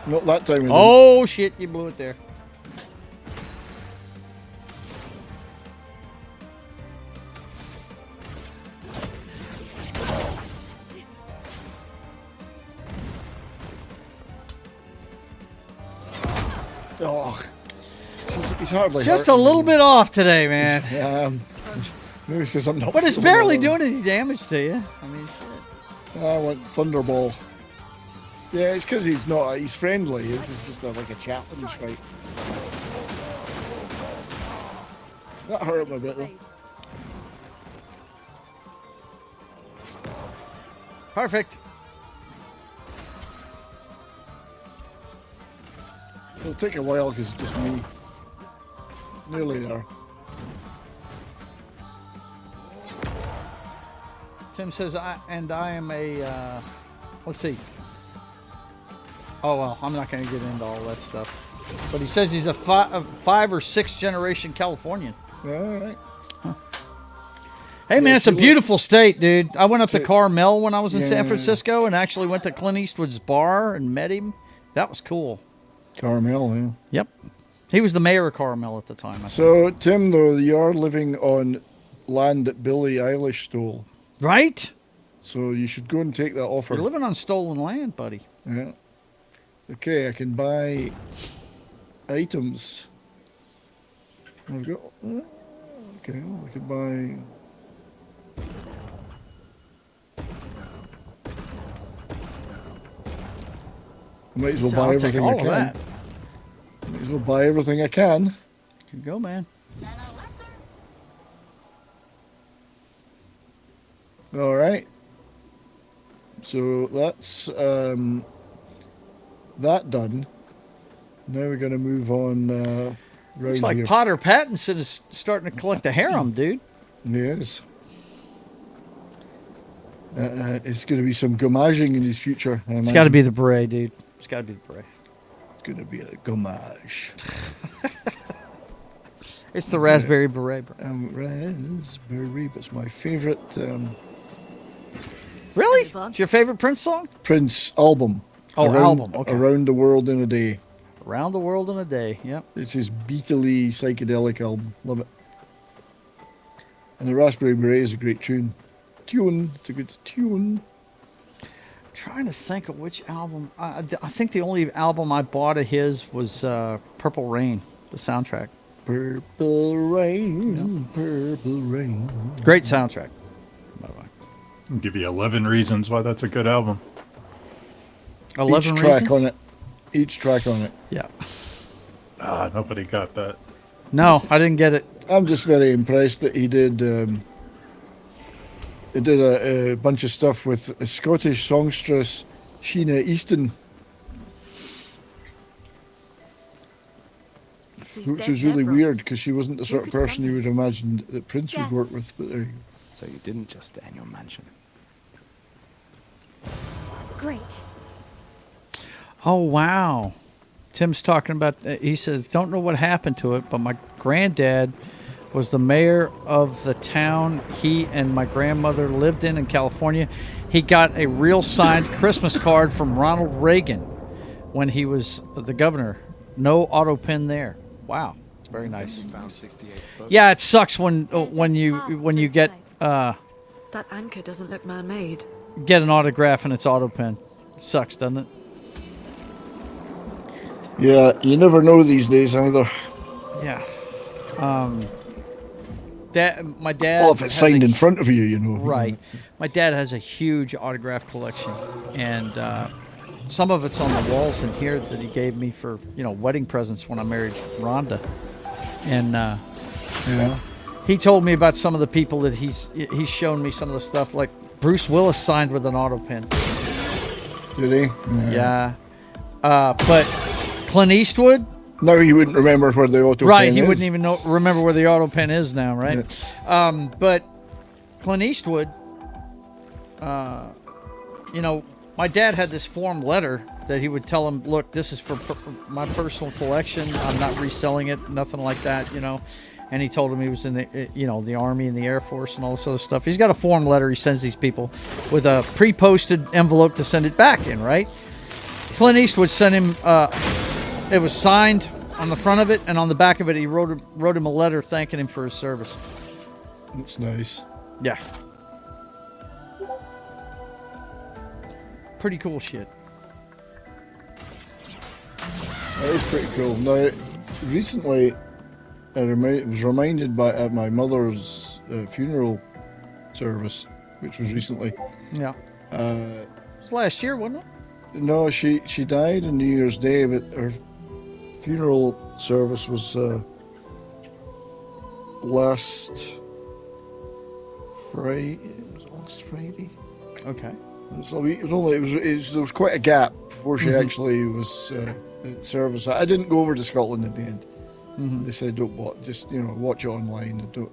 Not that time. Oh shit! You blew it there. Oh, he's hardly just a little bit off today, man. Maybe because I'm not. But it's barely doing any damage to you. I mean, shit. I want Thunderball. Yeah, it's because he's not. He's friendly. It's just like a challenge fight. That hurt him a bit though. Perfect. It'll take a while because it's just me. Nearly there. Tim says, I am a, let's see. Oh, well, I'm not going to get into all that stuff. But he says he's a 5 or 6 generation Californian. All right. Huh. Hey, man, it's a beautiful state, dude. I went up to Carmel when I was in San Francisco and actually went to Clint Eastwood's bar and met him. That was cool. Carmel, yeah. Yep. He was the mayor of Carmel at the time. So, Tim, though, you are living on land that Billie Eilish stole. Right? So you should go and take that offer. You're living on stolen land, buddy. Yeah. Okay, I can buy items. I've got... Okay, I can buy... Might as well buy everything I can. Might as well buy everything I can. Here you go, man. All right. So that's that done. Now we're going to move on. Looks like here. Potter Pattinson is starting to collect a harem, dude. Yes. It's going to be some gommaging in his future. It's got to be the beret, dude. It's got to be the beret. It's going to be a gommage. It's the raspberry beret, bro. Raspberry, but it's my favorite. Really? It's your favorite Prince song? Prince album. Oh, album. Okay. Around the World in a Day. Around the World in a Day. Yep. It's his beatly psychedelic album. Love it. And the Raspberry Beret is a great tune. It's a good tune. I'm trying to think of which album. I think the only album I bought of his was Purple Rain, the soundtrack. Purple Rain, yep. Purple Rain. Great soundtrack, by the way. I'll give you 11 reasons why that's a good album. 11 Each track reasons? on it. Each track on it. Yeah. Nobody got that. No, I didn't get it. I'm just very impressed that he did. He did a bunch of stuff with a Scottish songstress, Sheena Easton, which was really weird because she wasn't the sort of person you would imagine that Prince would work with. But there you go. So you didn't just stay in your mansion. Great. Oh, wow. Tim's talking about, he says, don't know what happened to it, but my granddad was the mayor of the town he and my grandmother lived in California. He got a real signed Christmas card from Ronald Reagan when he was the governor. No auto pin there. Wow. Very nice. Yeah, it sucks when you get That anchor doesn't look man-made. Get an autograph and it's auto pen. Sucks, doesn't it? Yeah, you never know these days either. Yeah. My dad. Well, if it's signed in front of you, you know. Right. My dad has a huge autograph collection, and some of it's on the walls in here that he gave me for wedding presents when I married Rhonda, and yeah. He told me about some of the people that he's shown me some of the stuff, like Bruce Willis signed with an auto pen. Did he? Yeah. But Clint Eastwood. No, he wouldn't remember where the auto pen is. Right, he wouldn't even remember where the auto pen is now, right? Yeah. But Clint Eastwood, my dad had this form letter that he would tell him, look, this is for my personal collection. I'm not reselling it, nothing like that, And he told him he was in the Army and the Air Force and all this other stuff. He's got a form letter he sends these people with a pre-posted envelope to send it back in, right? Clint Eastwood sent him, it was signed on the front of it, and on the back of it he wrote him a letter thanking him for his service. That's nice. Yeah. Pretty cool shit. That is pretty cool. Now, recently, I was reminded at my mother's funeral service, which was recently. Yeah. It was last year, wasn't it? No, she died on New Year's Day, but her funeral service was last Friday. It was last Friday. Okay. There was quite a gap before she actually was at service. I didn't go over to Scotland at the end. They said don't watch, just watch it online. And don't.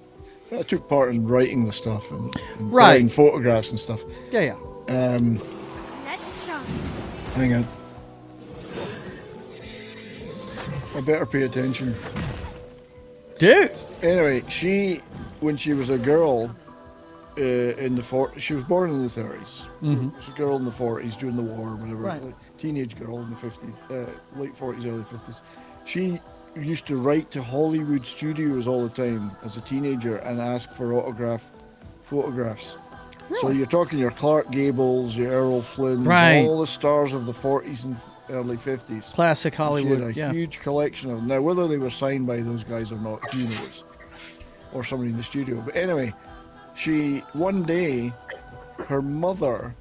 I took part in writing the stuff and buying photographs and stuff. Yeah. Let's dance. Hang on. I better pay attention. Dude. Anyway, when she was a girl in the 40s, she was born in the 30s. Mm-hmm. She was a girl in the 40s during the war, whatever. Right. Teenage girl in the 50s, late 40s, early 50s. She used to write to Hollywood studios all the time as a teenager and ask for autographed photographs. Really? So you're talking your Clark Gables, your Errol Flynns, all the stars of the 40s and early 50s. Classic Hollywood. She had a huge collection of them. Now, whether they were signed by those guys or not, who knows? Or somebody in the studio. But anyway, one day, her mother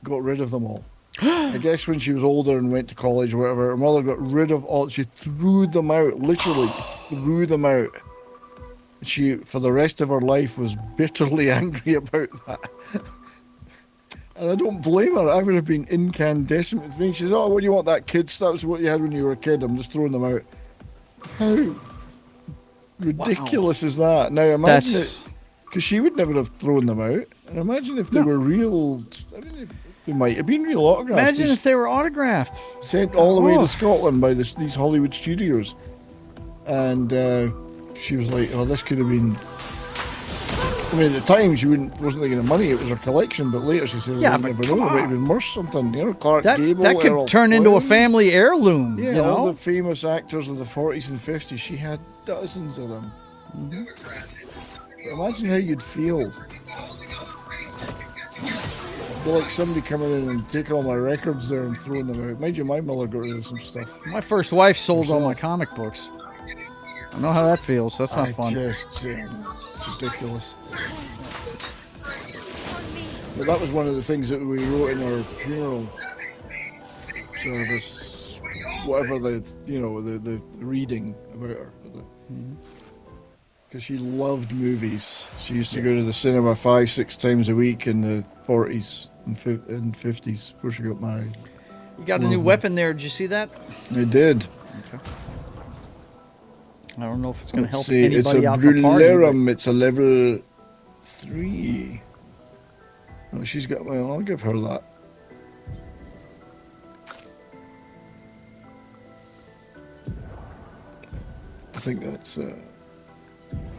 got rid of them all. I guess when she was older and went to college or whatever, her mother got rid of all. She threw them out, literally threw them out. She, for the rest of her life, was bitterly angry about that. And I don't blame her. I would have been incandescent with me. She says, "Oh, what do you want, that kid stuff? That's what you had when you were a kid. I'm just throwing them out." How ridiculous is that? Now imagine it, because she would never have thrown them out. And imagine if they were real. I mean, they might have been real autographs. Imagine if they were autographed. Sent all the way to Scotland by these Hollywood studios. And she was like, "Oh, this could have been." I mean, at the time she wasn't thinking of money; it was her collection. But later she said, "Yeah, but but it might have been worth something." Clark Gable, that could Errol turn Flynn. into a family heirloom. Yeah, all the famous actors of the 40s and 50s. She had dozens of them. Imagine how you'd feel. Like somebody coming in and taking all my records there and throwing them out. Mind you, my mother got rid of some stuff. My first wife sold all my comic books. I know how that feels. That's not fun. Just ridiculous. But that was one of the things that we wrote in our funeral service. Whatever the reading about her. Because she loved movies. She used to go to the cinema 5-6 times a week in the 40s and 50s before she got married. You got a new weapon there. Did you see that? I did. Okay. I don't know if it's going to help anybody it's a out Brulerum. It's a level 3. Oh, she's got. Well, I'll give her that. I think that's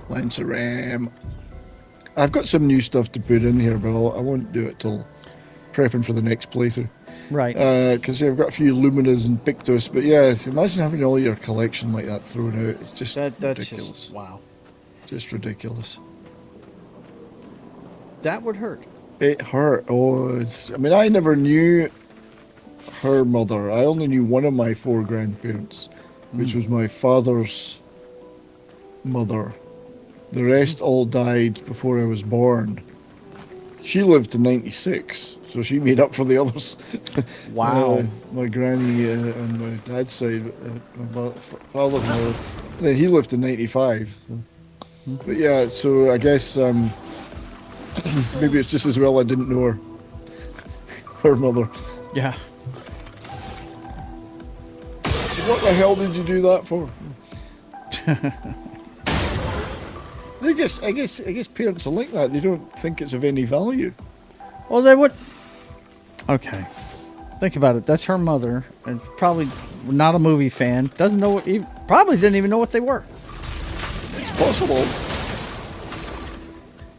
Lanceram. I've got some new stuff to put in here, but I won't do it till prepping for the next playthrough. Right. Because I've got a few Luminas and Pictos, but yeah, imagine having all your collection like that thrown out. It's just that's ridiculous. Just, wow. Just ridiculous. that would hurt. It hurt. Oh, I mean, I never knew her mother. I only knew one of my 4 grandparents, which was my father's mother. The rest all died before I was born. She lived to 96, so she made up for the others. Wow. My granny on my dad's side, my father's mother, then he lived to 95. But yeah, so I guess maybe it's just as well I didn't know her mother. Yeah. What the hell did you do that for? I guess parents are like that. They don't think it's of any value. Well, they would. Okay. Think about it. That's her mother, and probably not a movie fan. Doesn't know what. Probably didn't even know what they were. It's possible.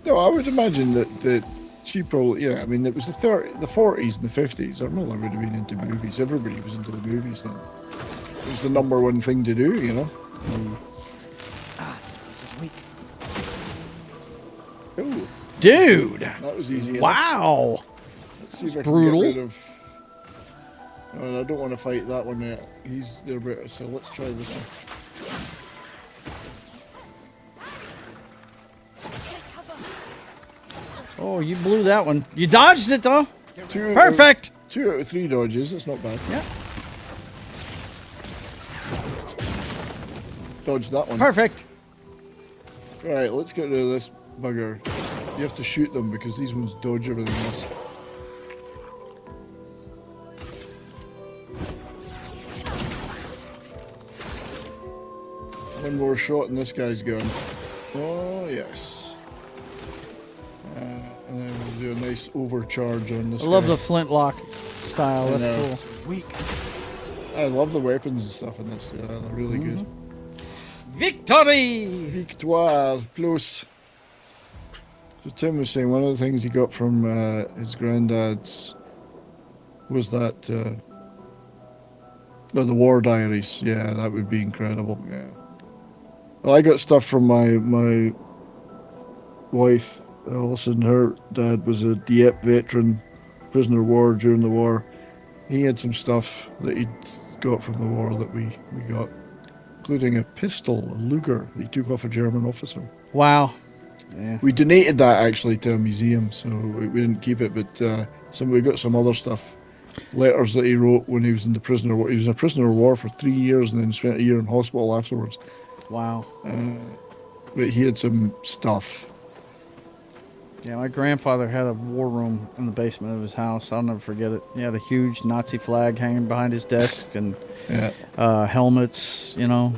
No, I would imagine that she probably. Yeah, I mean, it was the 40s and the 50s. Her mother would have been into movies. Everybody was into the movies then. It was the number one thing to do, you know. This is weak. Oh, Dude. that was easy enough. Wow. Let's see if I Brutal. can get rid of. Oh, I don't want to fight that one yet. He's there better, so let's try this one. Oh, you blew that one. You dodged it though. Two Perfect. 2 out of 3 dodges. That's not bad. Yeah. Dodged that one. Perfect. Right, let's get rid of this bugger. You have to shoot them because these ones dodge everything else. One more shot and this guy's gone. Oh, yes. And then we'll do a nice overcharge on this I love guy. the flintlock style. That's cool. Weak. I love the weapons and stuff in this. They're really good. Victory. Victoire plus. So Tim was saying one of the things he got from his granddad's was that the war diaries. Yeah, that would be incredible. Yeah. Well, I got stuff from my wife. Alison, her dad was a Dieppe veteran, prisoner of war during the war. He had some stuff that he'd got from the war that we got, including a pistol, a Luger, that he took off a German officer. Wow. Yeah. We donated that actually to a museum, so we didn't keep it, but we got some other stuff. Letters that he wrote when he was in the prisoner of war. He was a prisoner of war for 3 years and then spent a year in hospital afterwards. Wow. But he had some stuff. Yeah, my grandfather had a war room in the basement of his house. I'll never forget it. He had a huge Nazi flag hanging behind his desk and helmets, you know.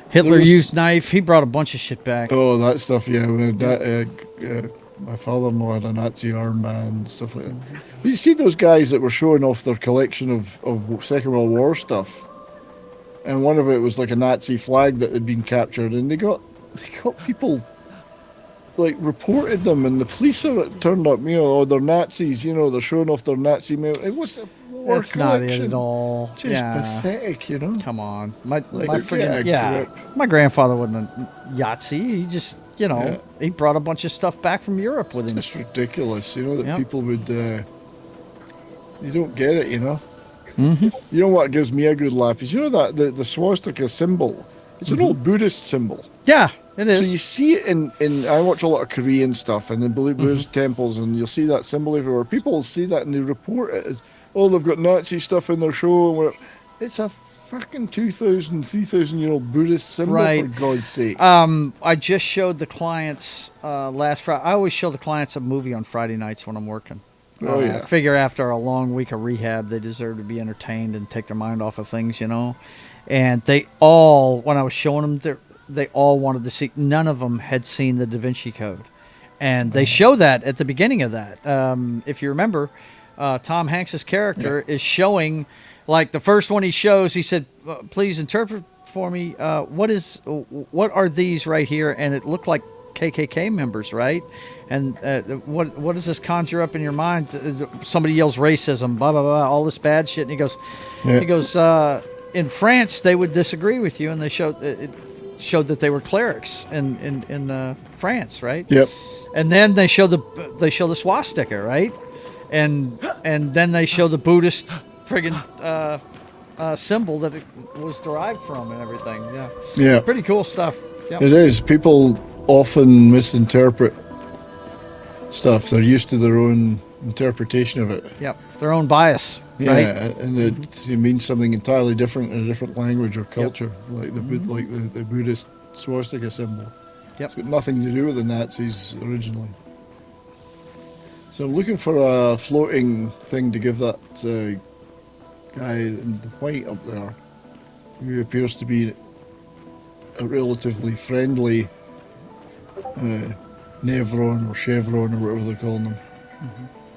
Hitler used knife. He brought a bunch of shit back. Oh, that stuff, yeah. My father-in-law had a Nazi armband, stuff like that. But you see those guys that were showing off their collection of Second World War stuff, and one of it was like a Nazi flag that had been captured, and they got people like reported them, and the police turned up. You know, oh, they're Nazis. You know, they're showing off their Nazi mail. It was a war That's not collection. it at all. Just yeah. pathetic, you know. Come on, my Like, friggin' yeah, My grandfather wasn't a Yahtzee. He just, you know, he brought a bunch of stuff back from Europe with him. It's ridiculous, you know, that people would. You don't get it, you know. Mm-hmm. You know what gives me a good laugh is, you know, that the swastika symbol. It's an old Buddhist symbol. Yeah, it is. So you see it in I watch a lot of Korean stuff and in Buddhist temples, and you'll see that symbol everywhere. People see that and they report it as, oh, they've got Nazi stuff in their show. And whatever. It's a fucking 2,000, 3,000-year-old Buddhist symbol, Right. for God's sake. I just showed the clients last Friday. I always show the clients a movie on Friday nights when I'm working. Oh, yeah. I figure after a long week of rehab, they deserve to be entertained and take their mind off of things, you know. And they all, when I was showing them, they all wanted to see. None of them had seen the Da Vinci Code, and they show that at the beginning of that. If you remember, Tom Hanks's character is showing, like the first one he shows. He said, "Please interpret for me. What are these right here?" And it looked like KKK members, right? And what does this conjure up in your mind? Somebody yells racism, blah blah blah, all this bad shit, and he goes, in France they would disagree with you, and they showed that they were clerics in France, right? Yep. And then they show the swastika, right? And then they show the Buddhist friggin' symbol that it was derived from and everything. Yeah. Yeah. Pretty cool stuff. Yep. It is. People often misinterpret stuff. They're used to their own interpretation of it. Yep. Their own bias. Yeah, Right? and it means something entirely different in a different language or culture, like the the Buddhist swastika symbol. Yep. It's got nothing to do with the Nazis originally. So I'm looking for a floating thing to give that guy in the white up there, who appears to be a relatively friendly Nevron or Chevron or whatever they're calling them.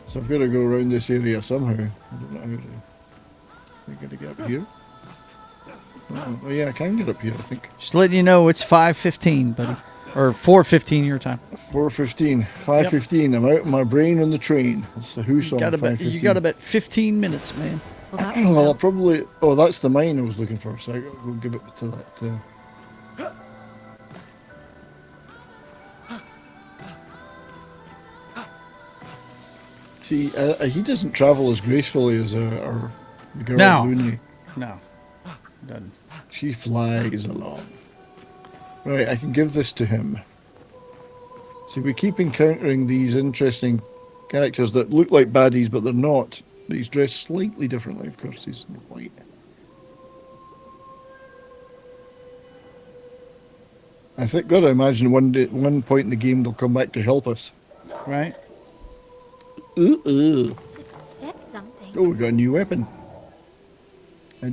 So I've got to go around this area somehow. I don't know how to. I'm going to get up here. Oh yeah, I can get up here, I think. Just letting you know it's 5:15, buddy. Or 4:15 your time. 4:15. 5:15. I'm out of my brain on the train. It's a Who song. You got about 15 minutes, man. Well, I'll probably. Oh, that's the mine I was looking for. So I got to go give it to that. See, he doesn't travel as gracefully as our girl No. Looney. No. Doesn't. She flags along. Right, I can give this to him. See, we keep encountering these interesting characters that look like baddies, but they're not. But he's dressed slightly differently, of course. He's in white. I think, gotta imagine one point in the game they'll come back to help us. Right? Ooh. Said something. Oh, we got a new weapon. A oh,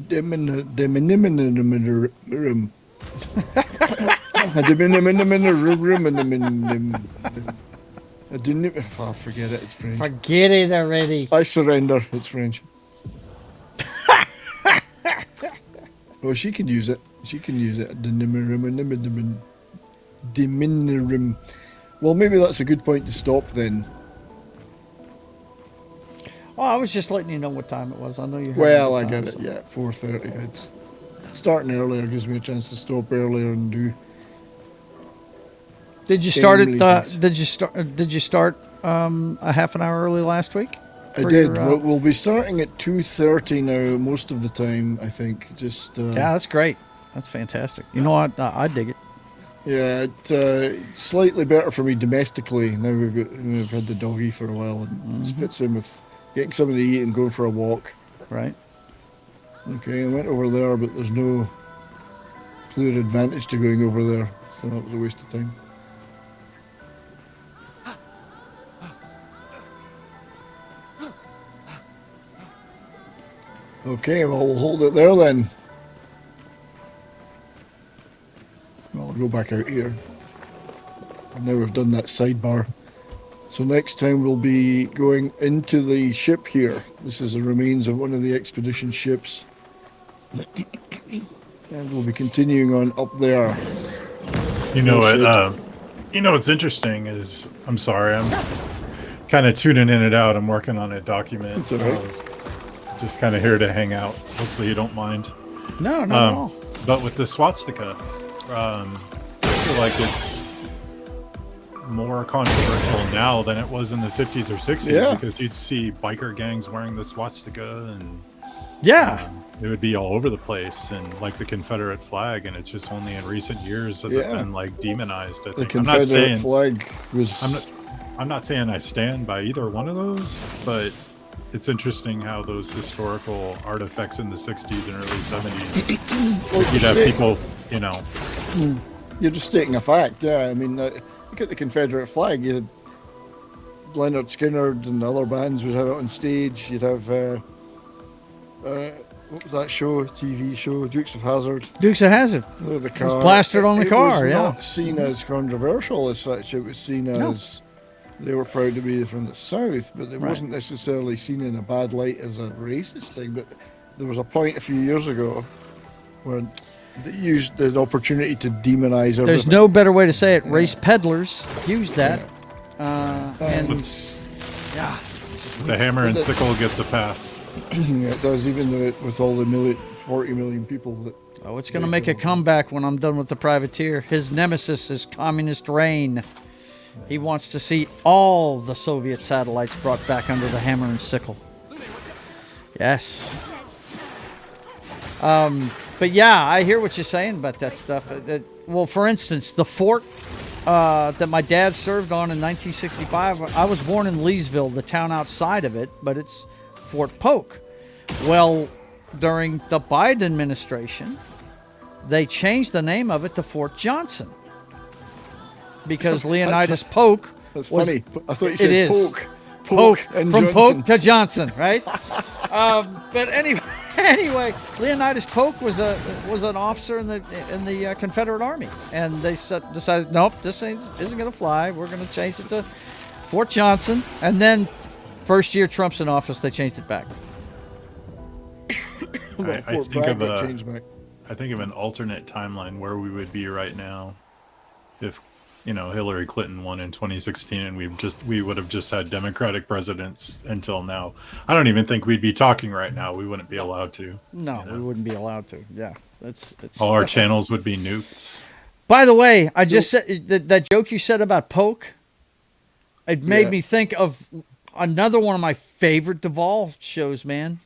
forget it. It's French. Forget it already. I surrender. It's French. Oh, she can use it. She can use it. Diminirum. Well, maybe that's a good point to stop then. Well, I was just letting you know what time it was. I know you. Heard Well, it I get it. Yeah, 4:30. It's starting earlier gives me a chance to stop earlier and do. Did you start family things. Did you start a half an hour early last week? I did. We'll be starting at 2:30 now most of the time, I think. Just yeah, that's great. That's fantastic. You know what? I dig it. yeah, it's slightly better for me domestically. Now we've had the doggy for a while, and this fits in with getting something to eat and going for a walk. Right. Okay, I went over there, but there's no clear advantage to going over there, so that was a waste of time. Okay, well, we'll hold it there then. Well, I'll go back out here. And now we've done that sidebar. So next time we'll be going into the ship here. This is the remains of one of the expedition ships. And we'll be continuing on up there. You know what? You know what's interesting is, I'm sorry, I'm kind of tuning in and out. I'm working on a document. It's all right. Just kind of here to hang out. Hopefully you don't mind. No, not at all. But with the swastika, I feel like it's more controversial now than it was in the 50s or 60s, Yeah. because you'd see biker gangs wearing the swastika, and Yeah. it would be all over the place, and like the Confederate flag, and it's just only in recent years has it Yeah. been like demonized. I The think. I'm not Confederate saying flag was... I'm not saying I stand by either one of those, but it's interesting how those historical artifacts in the 60s and early 70s, Well, you'd have people, you know. You're just stating a fact, yeah. I mean, look at the Confederate flag. You had Leonard Skinner and other bands would have it on stage. You'd have, what was that show, TV show, Dukes of Hazzard. Dukes of Hazzard. The car. It was plastered on the It car, was yeah. not seen as controversial as such. It was seen as they were proud to be from the South, but it wasn't necessarily seen in a bad light as a racist thing. But there was a point a few years ago where they used the opportunity to demonize everything. There's no better way to say it. Race peddlers used that. And yeah. The hammer and sickle gets a pass. Yeah, it does, even though with all the 40 million people that... Oh, it's going to make a comeback when I'm done with the Privateer. His nemesis is Communist Reign. He wants to see all the Soviet satellites brought back under the hammer and sickle. Yes. But yeah, I hear what you're saying about that stuff. Well, for instance, the fort that my dad served on in 1965, I was born in Leesville, the town outside of it, but it's Fort Polk. Well, during the Biden administration, they changed the name of it to Fort Johnson because Leonidas Polk. That's was, funny. I thought you said Polk. Polk and from Johnson. Polk to Johnson, right? But anyway, Leonidas Polk was an officer in the Confederate Army, and they decided, nope, this isn't going to fly. We're going to change it to Fort Johnson. And then, first year Trump's in office, they changed it back. I think of an alternate timeline where we would be right now if Hillary Clinton won in 2016 and we would have just had Democratic presidents until now. I don't even think we'd be talking right now. We wouldn't be allowed to. No, we wouldn't be allowed to. Yeah, it's all our channels would be nuked. By the way, I just said that joke you said about Polk. It made me think of another one of my favorite Duvall shows, man.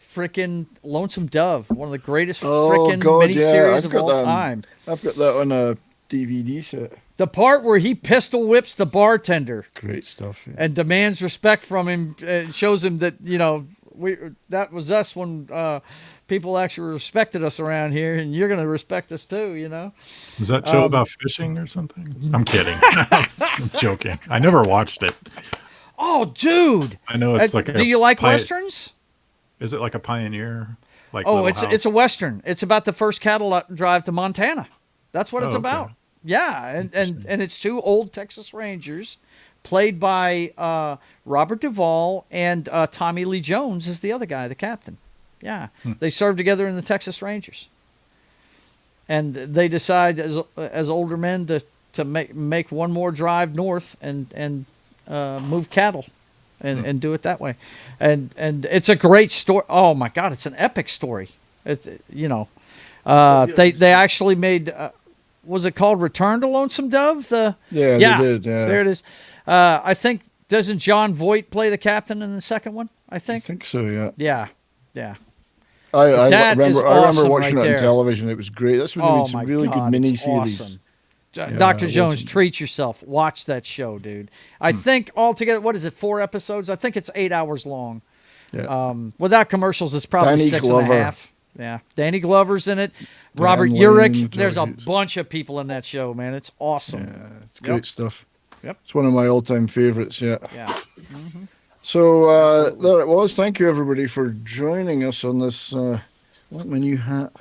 Frickin' Lonesome Dove, one of the greatest frickin' miniseries of all time. I've got that on a DVD set. The part where he pistol whips the bartender. Great stuff. Yeah. And demands respect from him and shows him that, that was us when people actually respected us around here, and you're going to respect us too, Was that show about fishing or something? I'm kidding. I'm joking. I never watched it. Oh, dude. I know it's do you like Westerns? Is it like a pioneer? It's a Western. It's about the first cattle drive to Montana. That's what it's about. Yeah, and it's two old Texas Rangers, played by Robert Duvall, and Tommy Lee Jones is the other guy, the captain. Yeah, they served together in the Texas Rangers, and they decide as older men to make one more drive north and move cattle, and do it that way, and it's a great story. Oh my God, it's an epic story. It's they actually made. Was it called Return to Lonesome Dove? They did. Yeah, there it is. I think, doesn't John Voight play the captain in the second one? I think so. Yeah. I remember watching it on television. It was great. That's when they made some really good miniseries. Awesome. Dr. Jones, treat yourself. Watch that show, dude. I think altogether, what is it, 4 episodes? I think it's 8 hours long. Yeah. Without commercials, it's probably Danny 6.5. Yeah, Danny Glover's in it. Robert Urich. There's a bunch of people in that show, man. It's awesome. Yeah, it's great stuff. Yep. It's one of my all-time favorites, yeah. Mm-hmm. So there it was. Thank you, everybody, for joining us on this. What my new hat?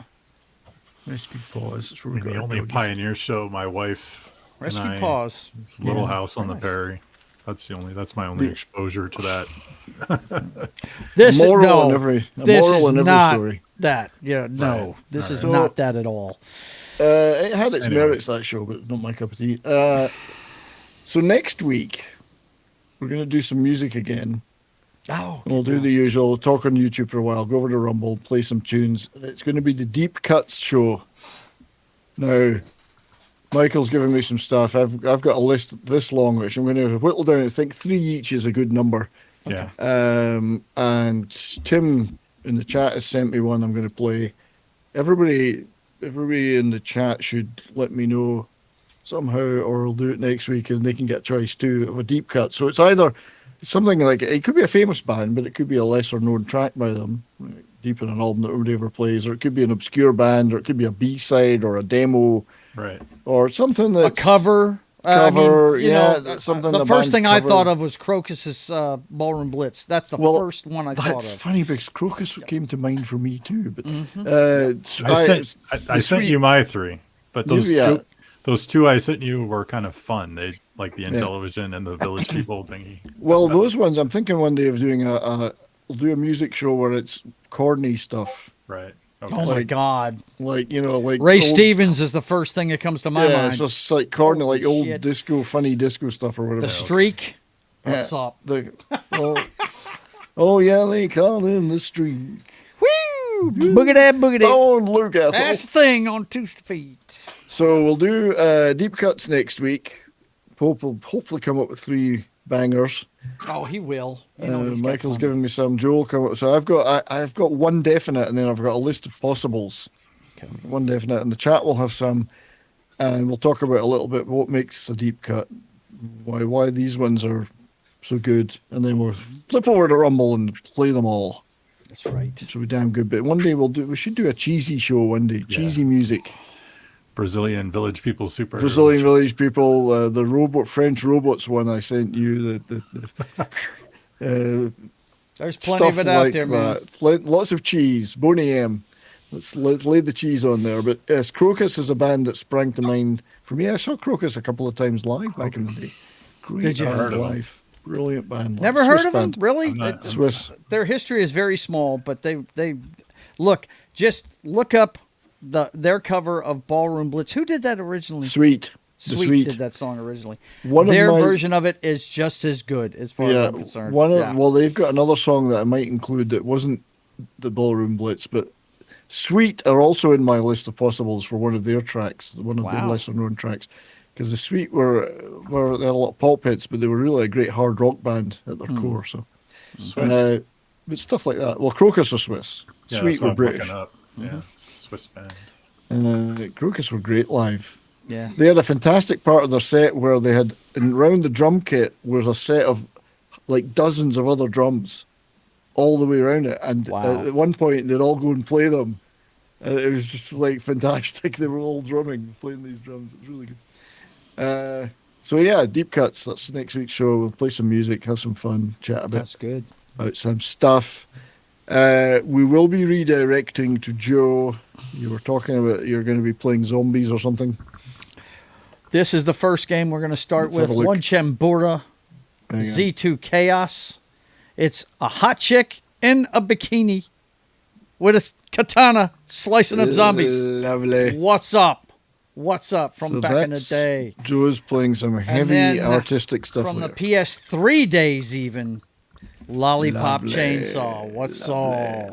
Rescue Paws. It's the only pioneer show my wife Rescue Paws. Little House on the Prairie. That's my only exposure to that. This moral in every story. That this is not that at all. It had its merits, that show, but not my cup of tea. So next week we're going to do some music again. Oh, we'll do the usual, talk on YouTube for a while, go over to Rumble, play some tunes. It's going to be the Deep Cuts show. Now, Michael's giving me some stuff. I've got a list this long, which I'm going to whittle down. I think 3 each is a good number. Yeah. And Tim in the chat has sent me one I'm going to play. Everybody in the chat should let me know somehow, or I'll do it next week, and they can get a choice too of a deep cut. So it's either something like, it could be a famous band, but it could be a lesser known track by them, deep in an album that nobody ever plays, or it could be an obscure band, or it could be a B-side or a demo, right? Or something that's a cover. Something. The first thing I thought of was Crocus's Ballroom Blitz. That's the first one I thought of. That's funny because Crocus came to mind for me too. But I sent you my 3, but those two I sent you were kind of fun. They like the Intellivision and the Village People thingy. Well, those ones I'm thinking one day of doing we'll do a music show where it's corny stuff. Right. Okay. Oh my God! Like Ray Stevens is the first thing that comes to my mind. Yeah, it's just like corny, old disco, funny disco stuff or whatever. The Streak. What's up? Oh yeah, they call him the Streak. Woo! Boogie that. Don't look at Fast thing on 2 feet. So we'll do deep cuts next week. hopefully come up with 3 bangers. Oh, he will. You know he's got Michael's plenty. giving me some. Joel come up. So I've got one definite, and then I've got a list of possibles. Okay. One definite, and the chat will have some, and we'll talk about a little bit what makes a deep cut, why these ones are so good, and then we'll flip over to Rumble and play them all. That's right. Which will be damn good. But one day we should do a cheesy show one day. Cheesy music. Brazilian village people super. Brazilian village people, the French robots one I sent you. There's plenty of it out there, man. Lots of cheese. Boney M. Let's lay the cheese on there. But yes, Crocus is a band that sprang to mind for me. I saw Crocus a couple of times live back in the day. Great Did you? band live. Brilliant band. Never Swiss heard of them? band. Really? Swiss. Their history is very small, but they just look up their cover of Ballroom Blitz. Who did that originally? Sweet. Sweet did that song originally. One of their my- version of it is just as good, as far as I'm concerned. Well, they've got another song that I might include that wasn't the Ballroom Blitz, but Sweet are also in my list of possibles for one of their tracks, one of the lesser known tracks. Because the Sweet were they had a lot of pop hits, but they were really a great hard rock band at their core. So, Swiss. but stuff like that. Well, Crocus are Swiss. Yeah, Sweet that's were what I'm British. looking up. Yeah, Swiss band. Crocus were great live. Yeah. They had a fantastic part of their set where they had, around the drum kit was a set of like dozens of other drums all the way around it. And at one point they'd all go and play them. It was just like fantastic. They were all drumming, playing these drums. It was really good. So yeah, Deep Cuts. That's next week's show. We'll play some music, have some fun, chat a bit. That's good. About some stuff. We will be redirecting to Joe. You were talking about you're going to be playing zombies or something. This is the first game we're going to start Let's have with. a look. One Chembura Z2 Chaos. It's a hot chick in a bikini with a katana slicing up zombies. Lovely. What's up? What's up from So back in the that's- day? Joe's playing some And heavy then, artistic stuff. from the later. PS3 days even. Lollipop Lovely. Chainsaw. What's all?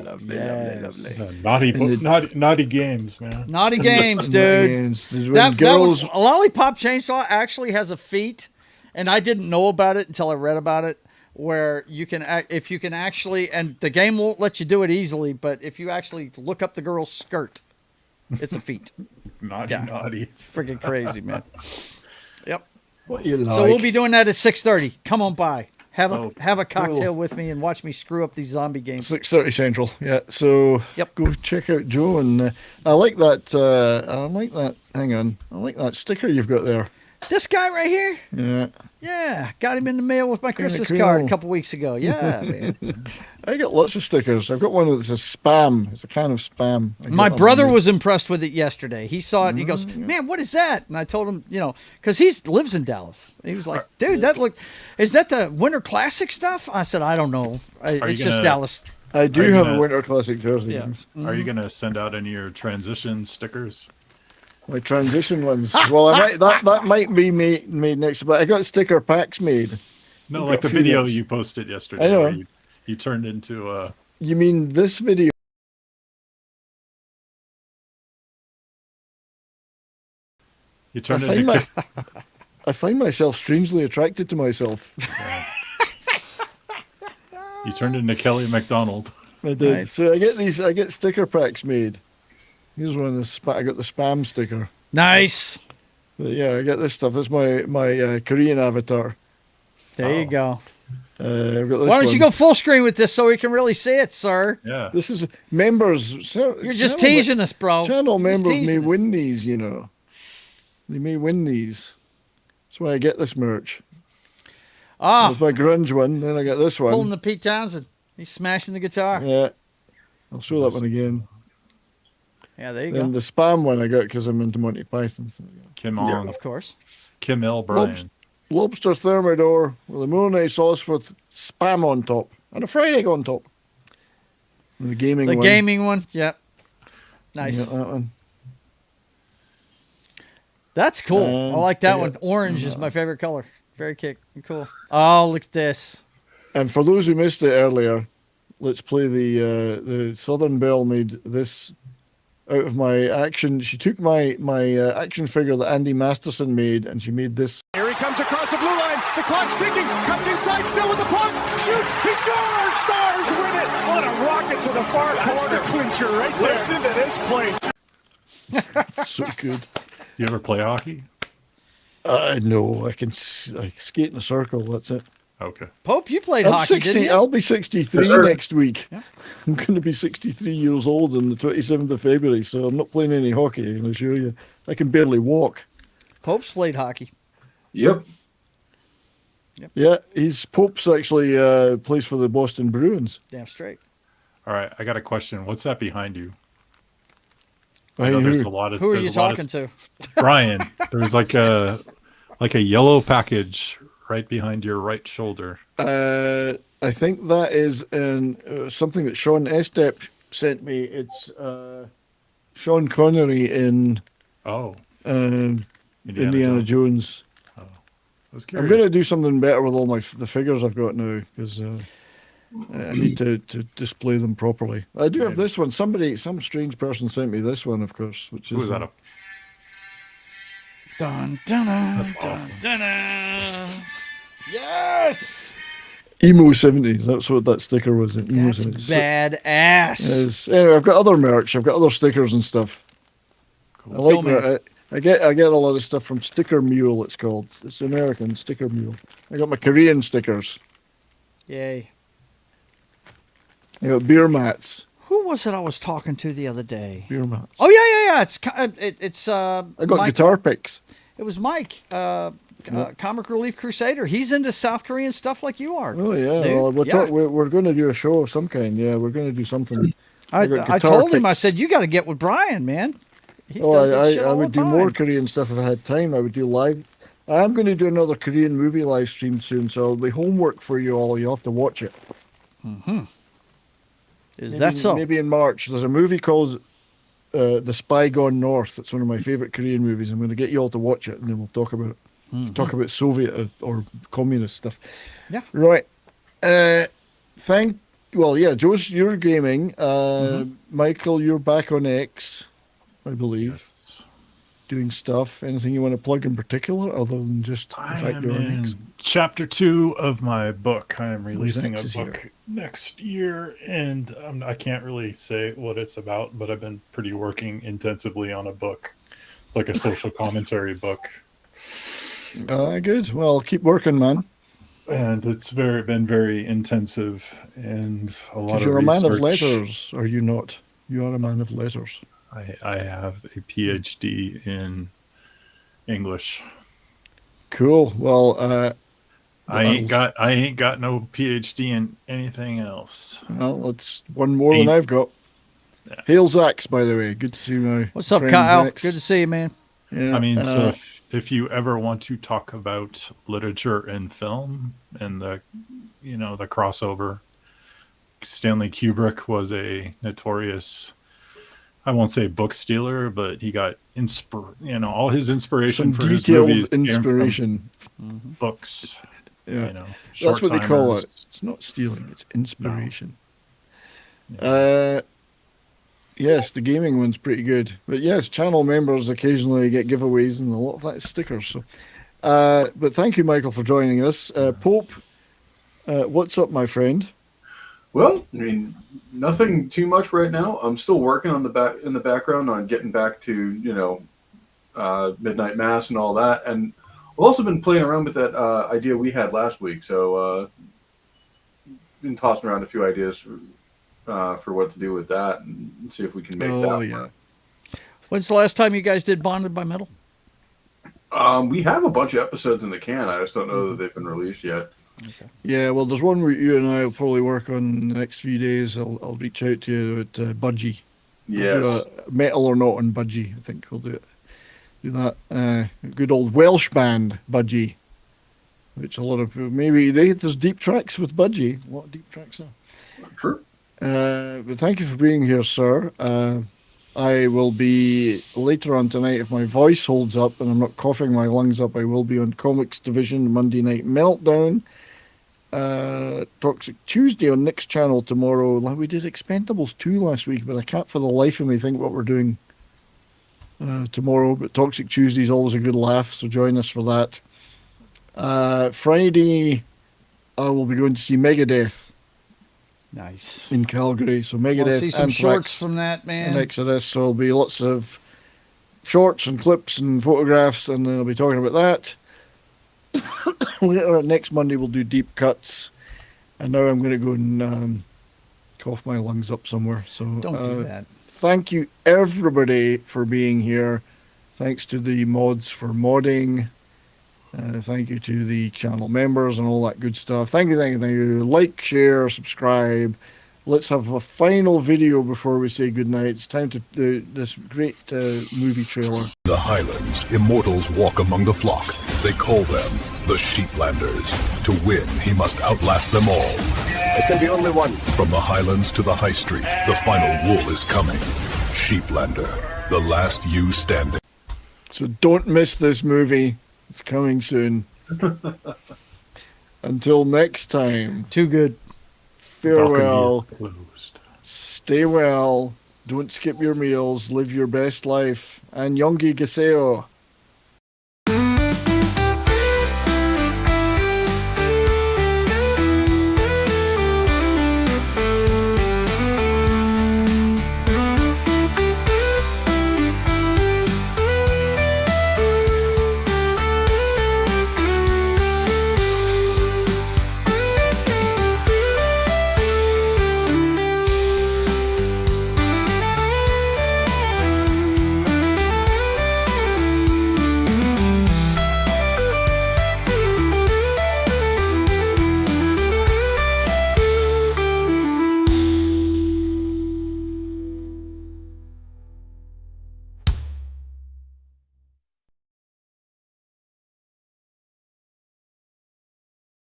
Naughty games, man. Naughty games, dude. Lollipop Chainsaw actually has a feat, and I didn't know about it until I read about it, where you can, if you can actually, and the game won't let you do it easily, but if you actually look up the girl's skirt, it's a feat. Naughty. Freaking crazy, man. Yep. What you like? So we'll be doing that at 6:30. Come on by. Have Oh, a cocktail cool. with me and watch me screw up these zombie games. 6:30 Central. Yeah. So go check out Joe, and I like that. Hang on. I like that sticker you've got there. This guy right here? Yeah. Yeah, got him in the mail with my Christmas cool. card a couple weeks ago. Yeah, man. I got lots of stickers. I've got one that says spam. It's a can of spam. My brother was impressed with it yesterday. He saw it and he goes, "Man, what is that?" And I told him, because he lives in Dallas. He was like, "Dude, is that the Winter Classic stuff?" I said, "I don't know. It's just Dallas." I do have a Winter Classic jersey. Yeah. Yes. Are you gonna send out any of your transition stickers? My transition ones. Well, that might be made next, but I got sticker packs made. No, I've like got the a few video next. you posted yesterday. I know. Where you turned into You mean this video? you turned into I find myself strangely attracted to myself. you turned into Kelly MacDonald. I did. Nice. So I get sticker packs made. Here's one of the I got the spam sticker. Nice. But yeah, I got this stuff. That's my Korean avatar. There you go. I've got this Why don't you one. go full screen with this so we can really see it, sir? Yeah. This is members. You're just teasing us, bro. Channel You're just members may teasing us. win these. They may win these. That's why I get this merch. Ah, There's my grunge one. Then I got this one. pulling the Pete Townsend. He's smashing the guitar. Yeah. I'll show that one again. Yeah, there you Then go. the spam one I got because I'm into Monty Python. So, Kim On. Of course. Kim L. Bryan. Lobster thermidor with a mayonnaise sauce with spam on top and a fried egg on top. And the gaming The one. gaming one. Yep. Nice. Yeah, that one. That's cool. I And like that I one. got- Orange is my favorite color. Very cool. Oh, look at this. And for those who missed it earlier, let's play the Southern Belle made this out of my action. She took my action figure that Andy Masterson made, and she made this. Here he comes across The clock's ticking. Cuts inside still with the puck. Shoots. He scores. Stars win it. What a rocket to the far corner. That's the clincher right there. Listen to this place. It's so good. You ever play hockey? No, I can skate in a circle. That's it. Okay. Pope, you played I'm hockey, 60. didn't you? I'll be 63 Yes, sir. next week. Yeah. I'm going to be 63 years old on the 27th of February, so I'm not playing any hockey. I can assure you. I can barely walk. Pope's played hockey. Yep. Yeah, Pope's actually plays for the Boston Bruins. Damn straight. All right, I got a question. What's that behind you? I Behind know there's who? a lot of. Who are there's you a lot talking to? Brian, there's like a yellow package right behind your right shoulder. I think that is something that Sean Estep sent me. It's Sean Connery in Indiana Jones. I was I'm curious. going to do something better with all the figures I've got now because I need to display them properly. I do have this one. Some strange person sent me this one, of course, which is Who is that? Dun, dun, dun, dun, dun, dun. Yes! Emo 70s. That's what that sticker was. Emo That's 70s. badass. Anyway, I've got other merch. I've got other stickers and stuff. Cool. I like Go, man. merch. I get a lot of stuff from Sticker Mule. It's called. It's American Sticker Mule. I got my Korean stickers. Yay. I got beer mats. Who was it I was talking to the other day? Beer mats. Oh, yeah. It's I got Mike. guitar picks. It was Mike, Comic Relief Crusader. He's into South Korean stuff like you are. Oh yeah. dude. Well, Yeah. we're going to do a show of some kind. Yeah, we're going to do something. I got I guitar told him, I picks. said, you got to get with Brian, man. He Oh, does that shit I all would the do more time. Korean stuff if I had time. I would do live. I am going to do another Korean movie live stream soon, so it'll be homework for you all. You'll have to watch it. Is that so? Maybe in March. There's a movie called The Spy Gone North. It's one of my favorite Korean movies. I'm going to get you all to watch it, and then we'll talk about it. Talk about Soviet or communist stuff. Yeah. Right. Joe's, you're gaming. Michael, you're back on X, I believe. Yes. Doing stuff. Anything you want to plug in particular other than just the I fact am you're on in X? chapter 2 of my book. I am releasing a X is book here. next year, and I can't really say what it's about, but I've been working intensively on a book. It's like a social commentary book, Good. Well, keep working, man. and it's been very intensive and a lot Because of you're a man of research. letters, are you not? You are a man of letters. I have a PhD in English. Cool. Well, I ain't got no PhD in anything else. well, it's one more than I've got. Yeah. Hail Zax, by the way. Good to see you now. What's up, friend Kyle? Zax. Good to see you, man. Yeah. I mean, so if you ever want to talk about literature and film and the crossover, Stanley Kubrick was a notorious, I won't say book stealer, but he got all his inspiration some for his detailed movies came from inspiration. books. Yeah. That's what they call it. It's not stealing, it's inspiration. Yes, the gaming one's pretty good. But yes, channel members occasionally get giveaways, and a lot of that is stickers. So, but thank you, Michael, for joining us. Pope, what's up, my friend? Well, I mean, nothing too much right now. I'm still working on in the background on getting back to midnight mass and all that, and I've also been playing around with that idea we had last week. So, been tossing around a few ideas for what to do with that, and see if we can make that. Oh yeah. When's the last time you guys did Bonded by Metal? We have a bunch of episodes in the can. I just don't know that they've been released yet. Okay. Yeah, well, there's one where you and I will probably work on in the next few days. I'll reach out to you at Budgie. Yes. We'll do a Metal or Not on Budgie. I think we'll do it. Do that. A good old Welsh band, Budgie. Which a lot of people, there's deep tracks with Budgie. A lot of deep tracks there. True. But thank you for being here, sir. I will be later on tonight, if my voice holds up and I'm not coughing my lungs up, I will be on Comics Division Monday Night Meltdown. Toxic Tuesday on Nick's channel tomorrow. We did Expendables 2 last week, but I can't for the life of me think what we're doing tomorrow. But Toxic Tuesday is always a good laugh, so join us for that. Friday, I will be going to see Megadeth Nice. in Calgary. So Want Megadeth, to see some Anthrax, shorts from that, man? and Exodus. So there'll be lots of shorts and clips and photographs, and then I'll be talking about that. Next Monday we'll do deep cuts, and now I'm going to go and cough my lungs up somewhere. So Don't do that. Thank you everybody for being here. Thanks to the mods for modding. Thank you to the channel members and all that good stuff. Thank you. Like, share, subscribe. Let's have a final video before we say goodnight. It's time to do this great movie trailer. The Highlands, immortals walk among the flock. They call them the Sheeplanders. To win, he must outlast them all. I can be only one. From the Highlands to the High Street, the final wool is coming. Sheeplander, the last you standing. So don't miss this movie. It's coming soon. Until next time. Too good. Farewell. Stay well. Don't skip your meals. Live your best life. And Yongi Gaseo.